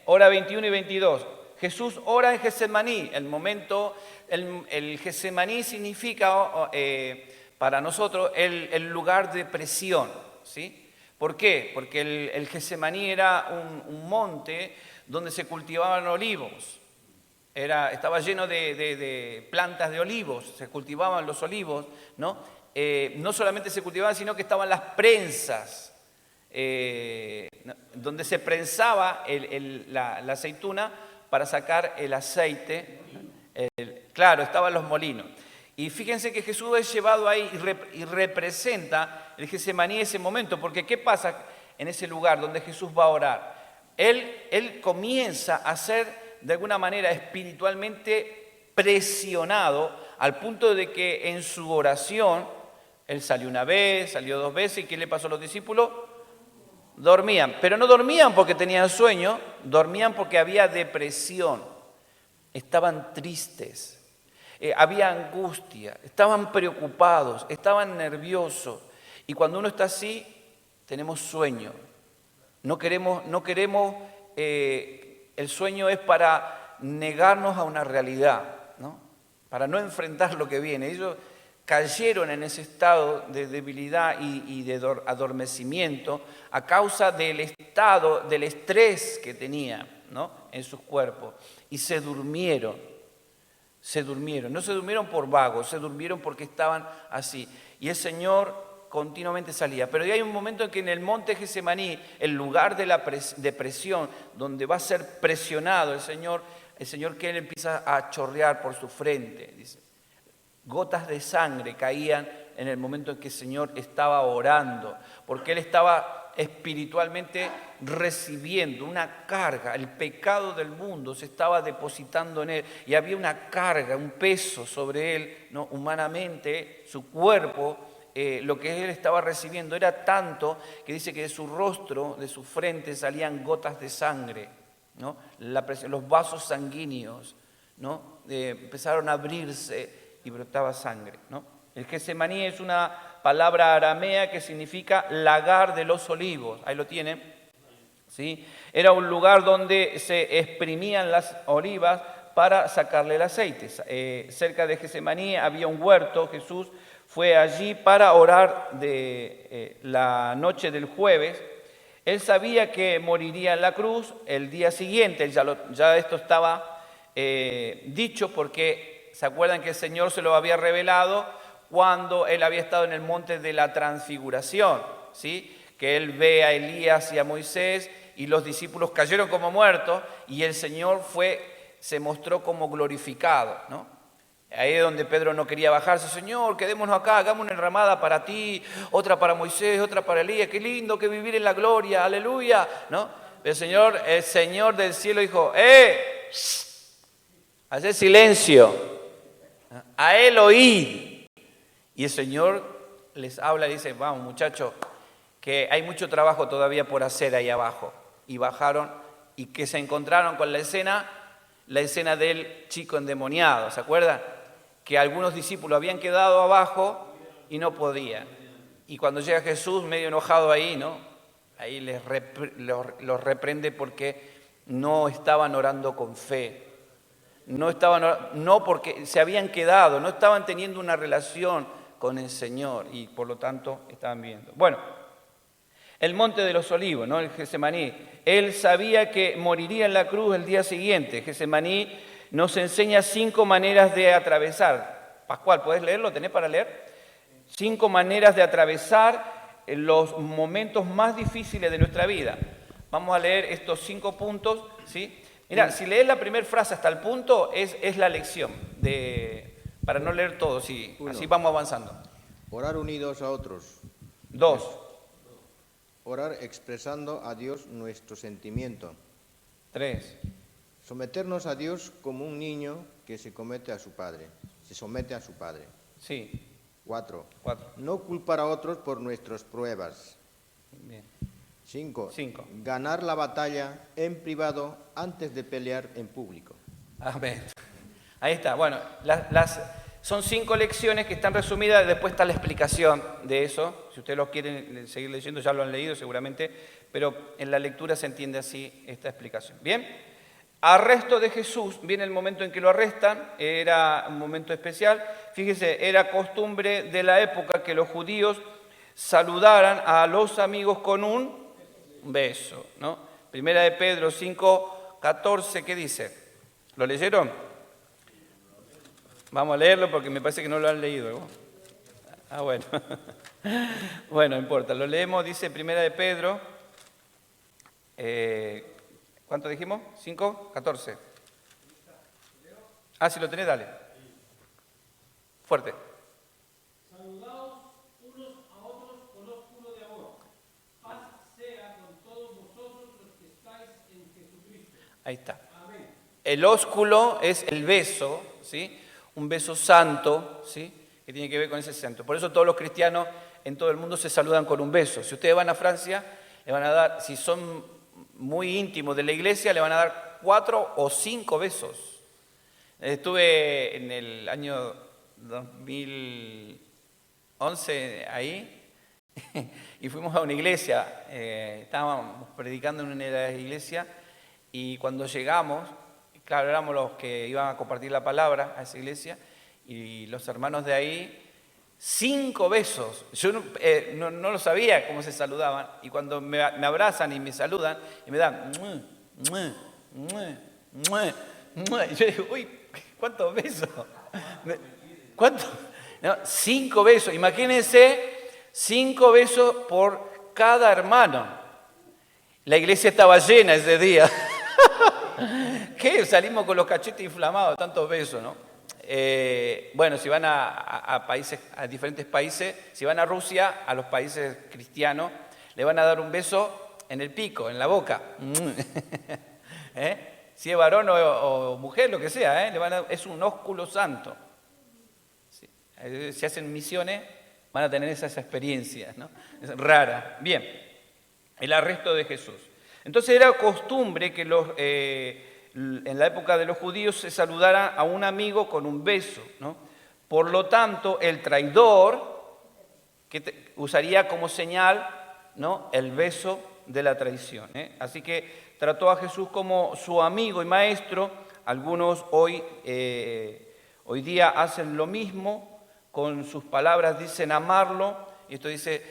Hora 21 y 22. Jesús ora en Getsemaní. El momento, el Getsemaní significa para nosotros el lugar de presión, ¿sí? ¿Por qué? Porque el Getsemaní era un monte donde se cultivaban olivos. Estaba lleno de plantas de olivos, se cultivaban los olivos, ¿no? No solamente se cultivaban, sino que estaban las prensas, donde se prensaba la aceituna para sacar el aceite. Claro, estaban los molinos. Y fíjense que Jesús es llevado ahí y representa el Getsemaní ese momento, porque ¿qué pasa en ese lugar donde Jesús va a orar? Él comienza a ser de alguna manera espiritualmente presionado al punto de que en su oración, él salió una vez, salió 2 veces, ¿y qué le pasó a los discípulos? Dormían, pero no dormían porque tenían sueño, dormían porque había depresión, estaban tristes. Había angustia, estaban preocupados, estaban nerviosos. Y cuando uno está así, tenemos sueño. No queremos, el sueño es para negarnos a una realidad, ¿no? Para no enfrentar lo que viene. Ellos cayeron en ese estado de debilidad y de adormecimiento a causa del estado, del estrés que tenían, ¿no? En sus cuerpos. Y se durmieron. No se durmieron por vagos, se durmieron porque estaban así. Y el Señor continuamente salía. Pero hay un momento en que en el monte Getsemaní, el lugar de presión, donde va a ser presionado el Señor que Él empieza a chorrear por su frente. Dice, gotas de sangre caían en el momento en que el Señor estaba orando, porque Él estaba espiritualmente recibiendo una carga, el pecado del mundo se estaba depositando en Él y había una carga, un peso sobre Él, ¿no? Humanamente, su cuerpo, lo que Él estaba recibiendo era tanto que dice que de su rostro, de su frente salían gotas de sangre, ¿no? Los vasos sanguíneos, ¿no? Empezaron a abrirse y brotaba sangre, ¿no? El Getsemaní es una palabra aramea que significa lagar de los olivos. Ahí lo tienen, ¿sí? Era un lugar donde se exprimían las olivas para sacarle el aceite. Cerca de Getsemaní había un huerto. Jesús fue allí para orar la noche del jueves. Él sabía que moriría en la cruz el día siguiente. Ya esto estaba dicho porque se acuerdan que el Señor se lo había revelado cuando él había estado en el monte de la transfiguración, ¿sí? Que él ve a Elías y a Moisés y los discípulos cayeron como muertos y el Señor se mostró como glorificado, ¿no? Ahí es donde Pedro no quería bajarse. Señor, quedémonos acá, hagamos una enramada para ti, otra para Moisés, otra para Elías. Qué lindo que vivir en la gloria, aleluya, ¿no? El Señor del cielo dijo, haced silencio, a Él oíd. Y el Señor les habla y dice, vamos muchachos, que hay mucho trabajo todavía por hacer ahí abajo. Y bajaron y que se encontraron con la escena del chico endemoniado, ¿se acuerdan? Que algunos discípulos habían quedado abajo y no podían. Y cuando llega Jesús, medio enojado ahí, ¿no? Ahí los reprende porque no estaban orando con fe. No porque se habían quedado, no estaban teniendo una relación con el Señor y por lo tanto estaban viendo. Bueno, el monte de los olivos, ¿no? El Getsemaní. Él sabía que moriría en la cruz el día siguiente. Getsemaní nos enseña 5 maneras de atravesar. Pascual, ¿puedes leerlo? ¿Tenés para leer? 5 maneras de atravesar los momentos más difíciles de nuestra vida. Vamos a leer estos 5 puntos, ¿sí? Mira, si lees la primera frase hasta el punto, es la lección para no leer todo, sí. Así vamos avanzando. Orar unidos a otros. 2. Orar expresando a Dios nuestro sentimiento. 3. Someternos a Dios como un niño que se somete a su padre. Sí. 4. 4. No culpar a otros por nuestras pruebas. Bien. 5. 5. Ganar la batalla en privado antes de pelear en público. Amén. Ahí está. Bueno, son 5 lecciones que están resumidas. Después está la explicación de eso. Si ustedes lo quieren seguir leyendo, ya lo han leído seguramente. Pero en la lectura se entiende así esta explicación. Bien. Arresto de Jesús. Viene el momento en que lo arrestan. Era un momento especial. Fíjese, era costumbre de la época que los judíos saludaran a los amigos con un beso, ¿no? Primera de Pedro 5:14, ¿qué dice? ¿Lo leyeron? Vamos a leerlo porque me parece que no lo han leído, ¿no? Ah, bueno. Bueno, no importa. Lo leemos, dice Primera de Pedro. ¿Cuánto dijimos? 5:14. Ah, si lo tenés, dale. Fuerte. Saludaos unos a otros con ósculo de amor. Paz sea con todos vosotros los que estáis en Jesucristo. Ahí está. Amén. El ósculo es el beso, ¿sí? Un beso santo, ¿sí? Que tiene que ver con ese santo. Por eso todos los cristianos en todo el mundo se saludan con un beso. Si ustedes van a Francia, le van a dar, si son muy íntimos de la iglesia, le van a dar 4 o 5 besos. Estuve en el año 2011 ahí y fuimos a una iglesia. Estábamos predicando en una de las iglesias y cuando llegamos, claro, éramos los que iban a compartir la palabra a esa iglesia y los hermanos de ahí, 5 besos. Yo no lo sabía cómo se saludaban y cuando me abrazan y me saludan y me dan y yo digo, uy, ¿cuántos besos? ¿Cuántos? No, 5 besos. Imagínense 5 besos por cada hermano. La iglesia estaba llena ese día. ¿Qué? Salimos con los cachetes inflamados, tantos besos, ¿no? Bueno, si van a países, a diferentes países, si van a Rusia, a los países cristianos, le van a dar un beso en el pico, en la boca. Si es varón o mujer, lo que sea, es un ósculo santo. Sí. Si hacen misiones, van a tener esas experiencias, ¿no? Es rara. Bien, el arresto de Jesús. Entonces era costumbre que en la época de los judíos se saludara a un amigo con un beso, ¿no? Por lo tanto, el traidor usaría como señal, ¿no?, el beso de la traición, ¿eh? Así que trató a Jesús como su amigo y maestro. Algunos hoy día hacen lo mismo, con sus palabras dicen amarlo, y esto dice,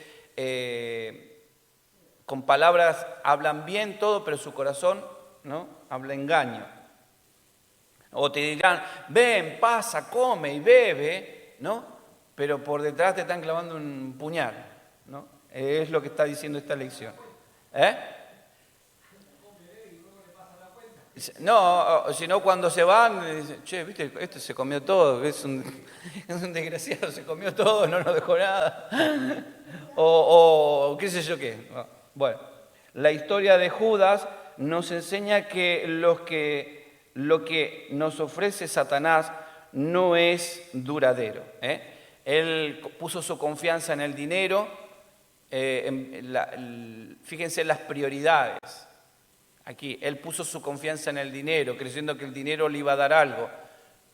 con palabras hablan bien todo, pero su corazón, ¿no?, habla engaño. O te dirán, ven, pasa, come y bebe, ¿no? Pero por detrás te están clavando un puñal, ¿no? Es lo que está diciendo esta lección. No, sino cuando se van, dicen, che, viste, este se comió todo, es un desgraciado, se comió todo, no nos dejó nada. O qué sé yo qué. Bueno, la historia de Judas nos enseña que lo que nos ofrece Satanás no es duradero. Él puso su confianza en el dinero, fíjense las prioridades. Aquí, él puso su confianza en el dinero, creyendo que el dinero le iba a dar algo,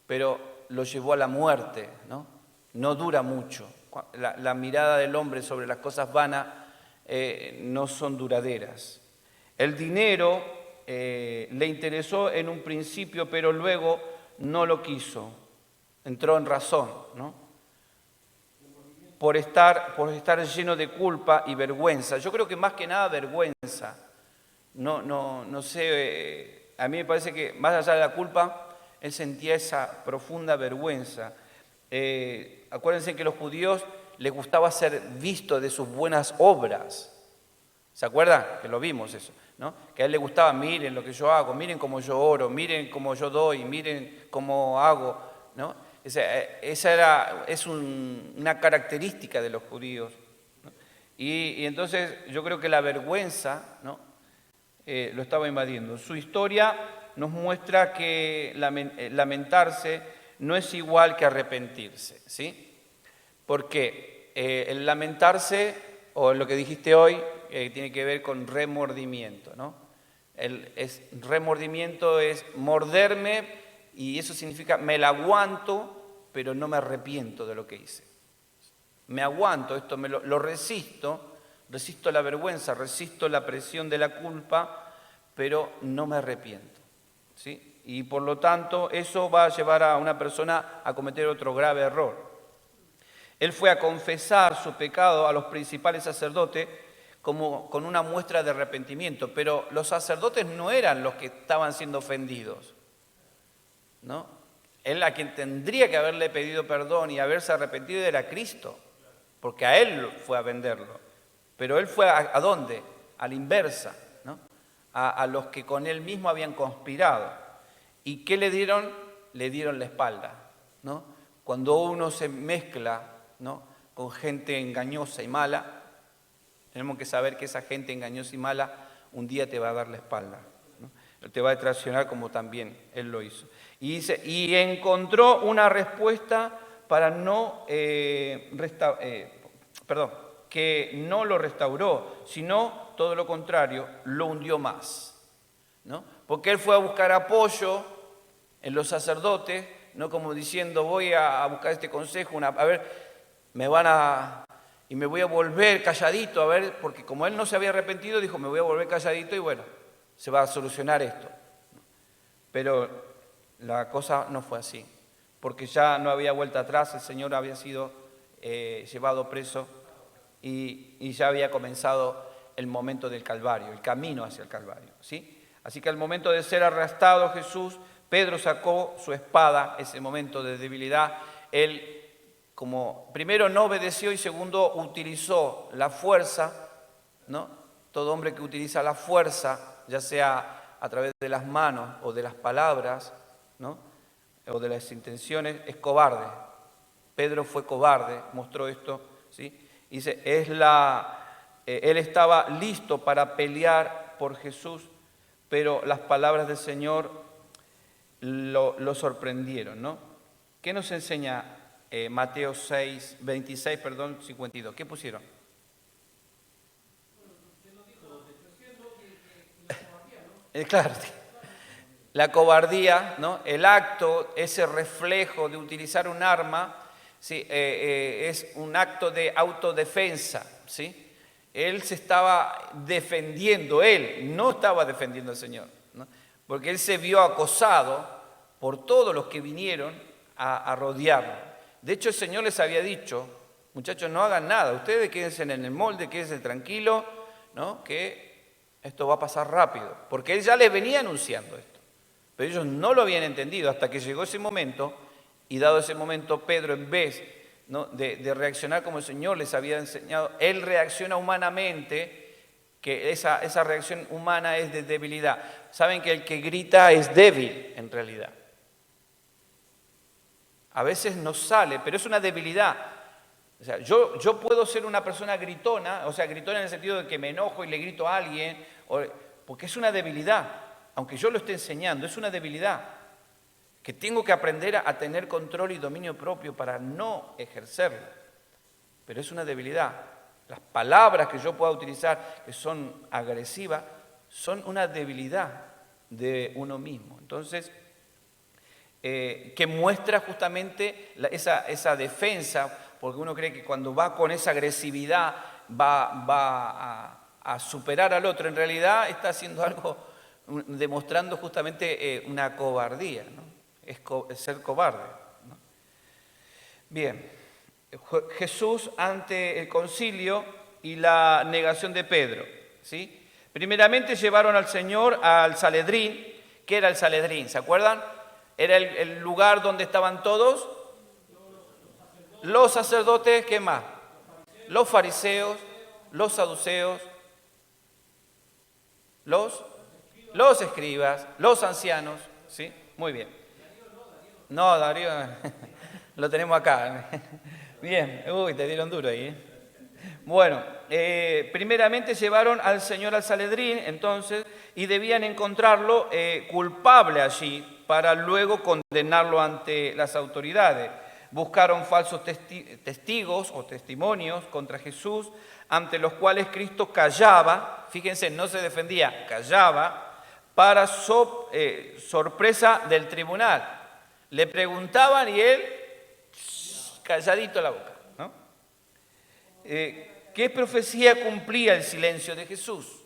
pero lo llevó a la muerte, ¿no? No dura mucho. La mirada del hombre sobre las cosas vanas no son duraderas. El dinero le interesó en un principio, pero luego no lo quiso. Entró en razón, ¿no? Por estar lleno de culpa y vergüenza. Yo creo que más que nada vergüenza. No sé, a mí me parece que más allá de la culpa, él sentía esa profunda vergüenza. Acuérdense que a los judíos les gustaba ser vistos de sus buenas obras. ¿Se acuerdan? Que lo vimos eso, ¿no? Que a él le gustaba, miren lo que yo hago, miren cómo yo oro, miren cómo yo doy, miren cómo hago, ¿no? Esa es una característica de los judíos, ¿no? Y entonces yo creo que la vergüenza, ¿no?, lo estaba invadiendo. Su historia nos muestra que lamentarse no es igual que arrepentirse, ¿sí? Porque el lamentarse, o lo que dijiste hoy, tiene que ver con remordimiento, ¿no? Remordimiento es morderme y eso significa me la aguanto, pero no me arrepiento de lo que hice. Me aguanto, esto lo resisto, resisto la vergüenza, resisto la presión de la culpa, pero no me arrepiento, ¿sí? Y por lo tanto eso va a llevar a una persona a cometer otro grave error. Él fue a confesar su pecado a los principales sacerdotes como con una muestra de arrepentimiento, pero los sacerdotes no eran los que estaban siendo ofendidos, ¿no? Él, a quien tendría que haberle pedido perdón y haberse arrepentido, era Cristo, porque a él fue a venderlo. Pero él fue ¿a dónde? A la inversa, ¿no? A los que con él mismo habían conspirado. ¿Y qué le dieron? Le dieron la espalda, ¿no? Cuando uno se mezcla, ¿no?, con gente engañosa y mala, tenemos que saber que esa gente engañosa y mala un día te va a dar la espalda, ¿no? Te va a traicionar como también él lo hizo. Y dice, y encontró una respuesta para que no lo restauró, sino todo lo contrario, lo hundió más, ¿no? Porque él fue a buscar apoyo en los sacerdotes, no como diciendo voy a buscar este consejo, a ver, me voy a volver calladito, a ver, porque como él no se había arrepentido, dijo me voy a volver calladito y bueno, se va a solucionar esto. Pero la cosa no fue así, porque ya no había vuelta atrás, el Señor había sido llevado preso y ya había comenzado el momento del Calvario, el camino hacia el Calvario, ¿sí? Así que al momento de ser arrestado Jesús, Pedro sacó su espada, ese momento de debilidad. Él, como primero no obedeció y segundo utilizó la fuerza, ¿no? Todo hombre que utiliza la fuerza, ya sea a través de las manos o de las palabras, ¿no?, o de las intenciones, es cobarde. Pedro fue cobarde, mostró esto, ¿sí? Dice, él estaba listo para pelear por Jesús, pero las palabras del Señor lo sorprendieron, ¿no? ¿Qué nos enseña Mateo 52? ¿Qué pusieron? Claro, la cobardía, ¿no? El acto, ese reflejo de utilizar un arma, ¿sí? Es un acto de autodefensa, ¿sí? Él se estaba defendiendo, él no estaba defendiendo al Señor, ¿no? Porque él se vio acosado por todos los que vinieron a rodearlo. De hecho, el Señor les había dicho, muchachos, no hagan nada, ustedes quédense en el molde, quédense tranquilos, ¿no?, que esto va a pasar rápido, porque él ya les venía anunciando esto, pero ellos no lo habían entendido hasta que llegó ese momento, y dado ese momento, Pedro, en vez, ¿no?, de reaccionar como el Señor les había enseñado, él reacciona humanamente, que esa reacción humana es de debilidad. Saben que el que grita es débil, en realidad. A veces no sale, pero es una debilidad. O sea, yo puedo ser una persona gritona, o sea, gritona en el sentido de que me enojo y le grito a alguien, porque es una debilidad, aunque yo lo esté enseñando, es una debilidad que tengo que aprender a tener control y dominio propio para no ejercerlo. Pero es una debilidad. Las palabras que yo pueda utilizar, que son agresivas, son una debilidad de uno mismo. Entonces, que muestra justamente esa defensa, porque uno cree que cuando va con esa agresividad va a superar al otro. En realidad está haciendo algo, demostrando justamente una cobardía, ¿no? Es ser cobarde, ¿no? Bien, Jesús ante el concilio y la negación de Pedro, ¿sí? Primeramente llevaron al Señor al Sanedrín. ¿Qué era el Sanedrín? ¿Se acuerdan? Era el lugar donde estaban todos los sacerdotes, ¿qué más? Los fariseos, los saduceos, los escribas, los ancianos, ¿sí? Muy bien. No, Darío, lo tenemos acá. Bien, te dieron duro ahí, ¿eh? Bueno, primeramente llevaron al Señor al Sanedrín, entonces, y debían encontrarlo culpable allí para luego condenarlo ante las autoridades. Buscaron falsos testigos o testimonios contra Jesús, ante los cuales Cristo callaba, fíjense, no se defendía, callaba, para sorpresa del tribunal. Le preguntaban y él calladito la boca, ¿no? ¿Qué profecía cumplía el silencio de Jesús?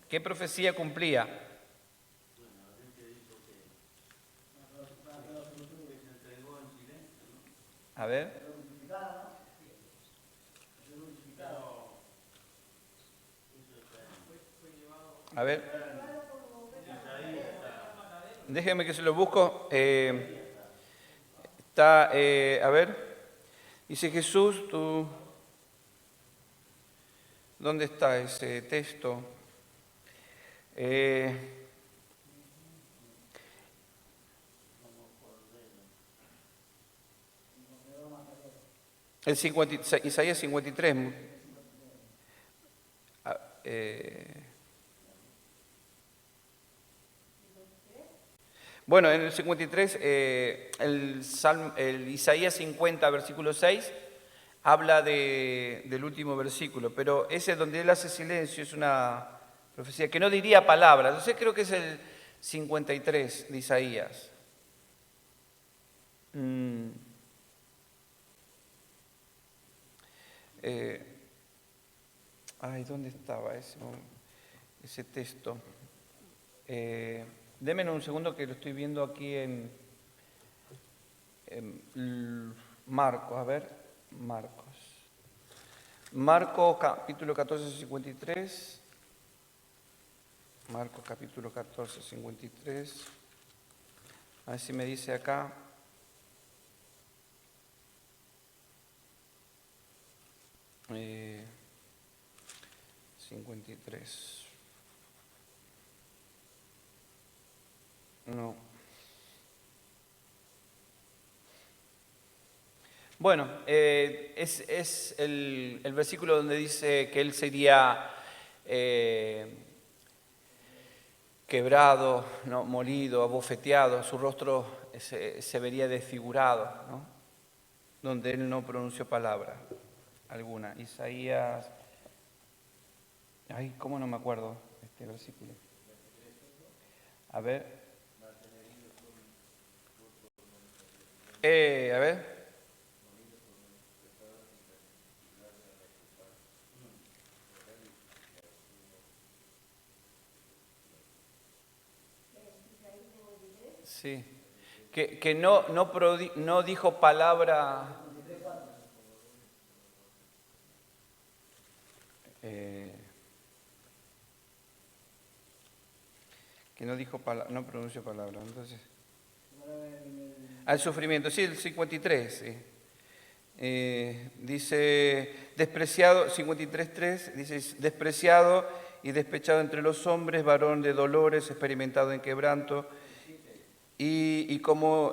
¿Qué profecía cumplía? A ver. A ver. Déjeme que se lo busco. Está, a ver. Dice Jesús, tú. ¿Dónde está ese texto? Isaías 53. Bueno, en el 53, el Isaías 50, versículo 6, habla del último versículo, pero ese donde él hace silencio es una profecía que no diría palabras. Entonces creo que es el 53 de Isaías. ¿Dónde estaba ese texto? Denme un segundo que lo estoy viendo aquí en Marcos, a ver, Marcos capítulo 14, 53. Marcos capítulo 14, 53. A ver si me dice acá. Eh, 53. No. Bueno, es el versículo donde dice que él sería quebrado, ¿no? Molido, abofeteado, su rostro se vería desfigurado, ¿no? Donde él no pronunció palabra alguna. Isaías, ¿cómo no me acuerdo este versículo? A ver. A ver. Sí. Que no dijo palabra. Que no dijo palabra, no pronunció palabra. Entonces, al sufrimiento, sí, el 53, sí. Dice, despreciado, 53.3, dice, despreciado y despechado entre los hombres, varón de dolores, experimentado en quebranto, y como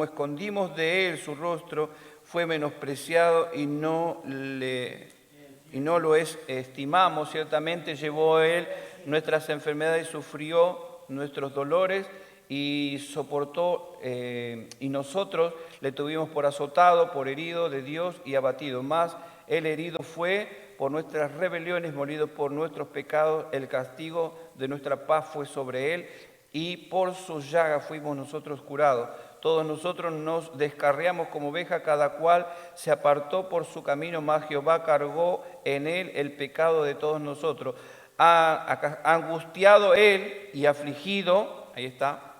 escondimos de él su rostro, fue menospreciado y no lo estimamos. Ciertamente llevó él nuestras enfermedades, sufrió nuestros dolores y soportó, y nosotros le tuvimos por azotado, por herido de Dios y abatido. Mas el herido fue por nuestras rebeliones, molido por nuestros pecados, el castigo de nuestra paz fue sobre él, y por sus llagas fuimos nosotros curados. Todos nosotros nos descarriamos como oveja, cada cual se apartó por su camino, mas Jehová cargó en él el pecado de todos nosotros. Angustiado él y afligido, ahí está,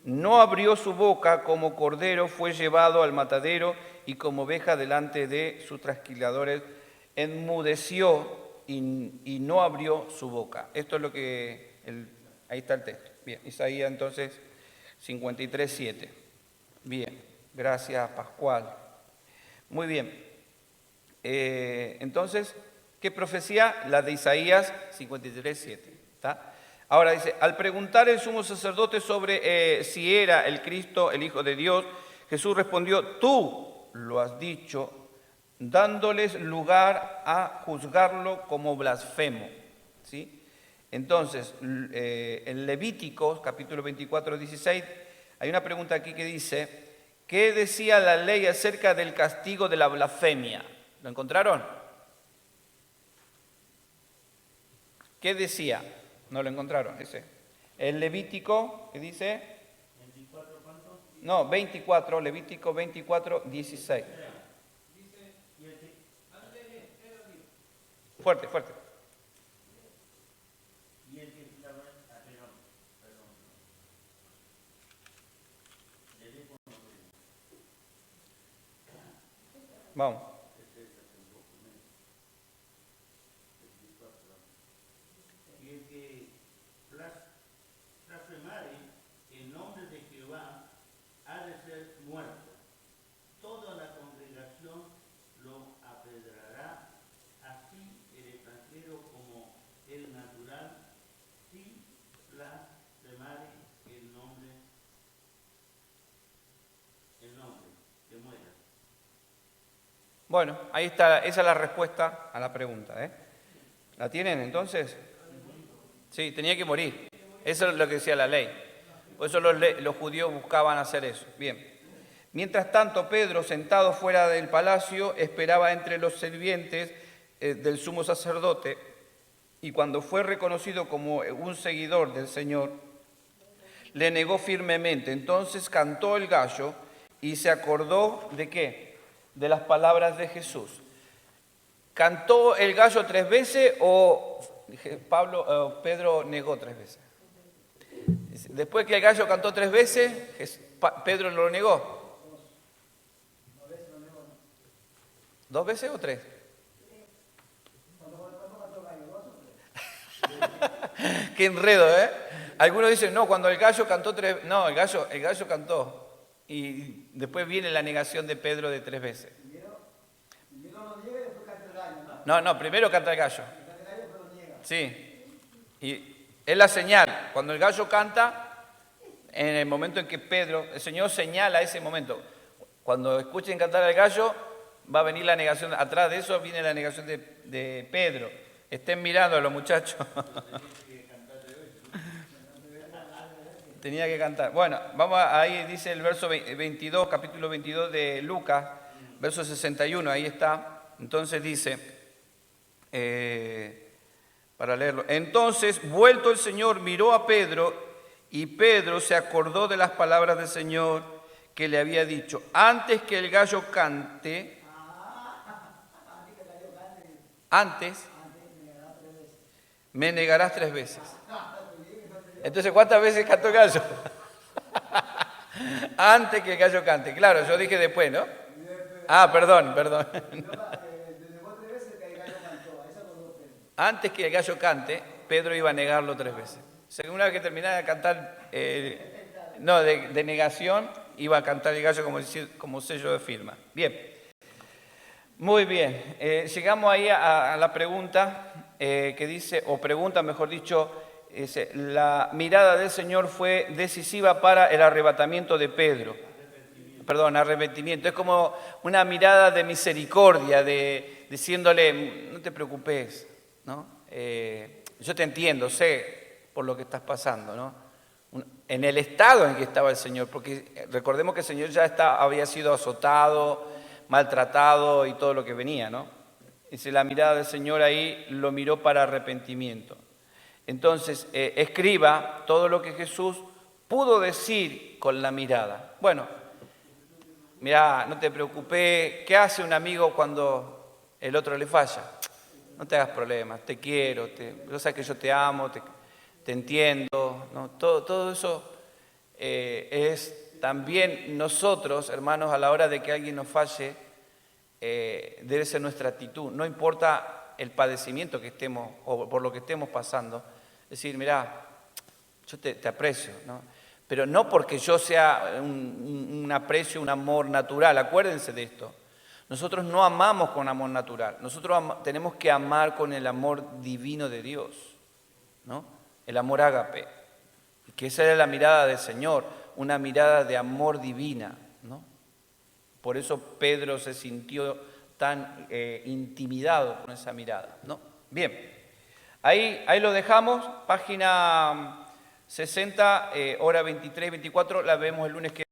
no abrió su boca, como cordero fue llevado al matadero, y como oveja delante de sus trasquiladores enmudeció y no abrió su boca. Esto es lo que, ahí está el texto. Bien, Isaías entonces 53:7. Bien, gracias Pascual. Muy bien. Entonces, ¿qué profecía? La de Isaías 53:7. ¿Está? Ahora dice, al preguntar el sumo sacerdote sobre si era el Cristo, el Hijo de Dios, Jesús respondió, tú lo has dicho, dándoles lugar a juzgarlo como blasfemo. ¿Sí? Entonces, en Levítico, capítulo 24, 16, hay una pregunta aquí que dice, ¿qué decía la ley acerca del castigo de la blasfemia? ¿Lo encontraron? ¿Qué decía? No lo encontraron, ese. El Levítico, ¿qué dice? 24, ¿cuánto? No, 24, Levítico 24, 16. Fuerte, fuerte. Y el que perdón. Vamos. Y el que blasfemare el nombre de Jehová ha de ser muerto. Toda la congregación lo apedrará, así el extranjero como el natural, si blasfemare el nombre, que muera. Bueno, ahí está, esa es la respuesta a la pregunta, ¿eh? ¿La tienen entonces? Sí, tenía que morir. Eso es lo que decía la ley. Por eso los judíos buscaban hacer eso. Bien. Mientras tanto, Pedro, sentado fuera del palacio, esperaba entre los sirvientes del sumo sacerdote, y cuando fue reconocido como un seguidor del Señor, le negó firmemente. Entonces cantó el gallo y se acordó ¿de qué? De las palabras de Jesús. ¿Cantó el gallo 3 veces o Pedro negó 3 veces? Después que el gallo cantó 3 veces, Pedro lo negó. 2 veces o 3? Qué enredo, ¿eh? Algunos dicen, no, cuando el gallo cantó 3 veces. No, el gallo cantó. Y después viene la negación de Pedro de 3 veces. No, primero canta el gallo. Sí. Y es la señal. Cuando el gallo canta, en el momento en que el Señor señala ese momento. Cuando escuchen cantar al gallo, va a venir la negación. Atrás de eso viene la negación de Pedro. Estén mirando a los muchachos. Tenía que cantar. Bueno, ahí dice el verso 22, capítulo 22 de Lucas, verso 61, ahí está. Entonces dice, para leerlo, entonces, vuelto el Señor, miró a Pedro, y Pedro se acordó de las palabras del Señor que le había dicho, antes que el gallo cante, antes me negarás 3 veces. Entonces, ¿cuántas veces cantó el gallo? Antes que el gallo cante. Claro, yo dije después, ¿no? Ah, perdón. Antes que el gallo cante, Pedro iba a negarlo 3 veces. O sea, una vez que terminara de cantar, de negación, iba a cantar el gallo como sello de firma. Bien. Muy bien. Llegamos ahí a la pregunta que dice, o pregunta, mejor dicho, la mirada del Señor fue decisiva para el arrebatamiento de Pedro. Arrepentimiento. Es como una mirada de misericordia, diciéndole, no te preocupes, ¿no? Yo te entiendo, sé por lo que estás pasando, ¿no? En el estado en que estaba el Señor, porque recordemos que el Señor ya había sido azotado, maltratado y todo lo que venía, ¿no? Dice, la mirada del Señor ahí lo miró para arrepentimiento. Entonces, escriba todo lo que Jesús pudo decir con la mirada. Bueno, mirá, no te preocupes, ¿qué hace un amigo cuando el otro le falla? No te hagas problemas, te quiero, yo sé que yo te amo, te entiendo, ¿no? Todo eso es también nosotros, hermanos, a la hora de que alguien nos falle, debe ser nuestra actitud. No importa el padecimiento que estemos o por lo que estemos pasando, decir, mirá, yo te aprecio, ¿no? Pero no porque yo sea un aprecio, un amor natural, acuérdense de esto. Nosotros no amamos con amor natural, nosotros tenemos que amar con el amor divino de Dios, ¿no? El amor ágape, que esa era la mirada del Señor, una mirada de amor divina, ¿no? Por eso Pedro se sintió tan intimidado con esa mirada, ¿no? Bien, Ahí lo dejamos, página 60, hora 23-24, la vemos el lunes que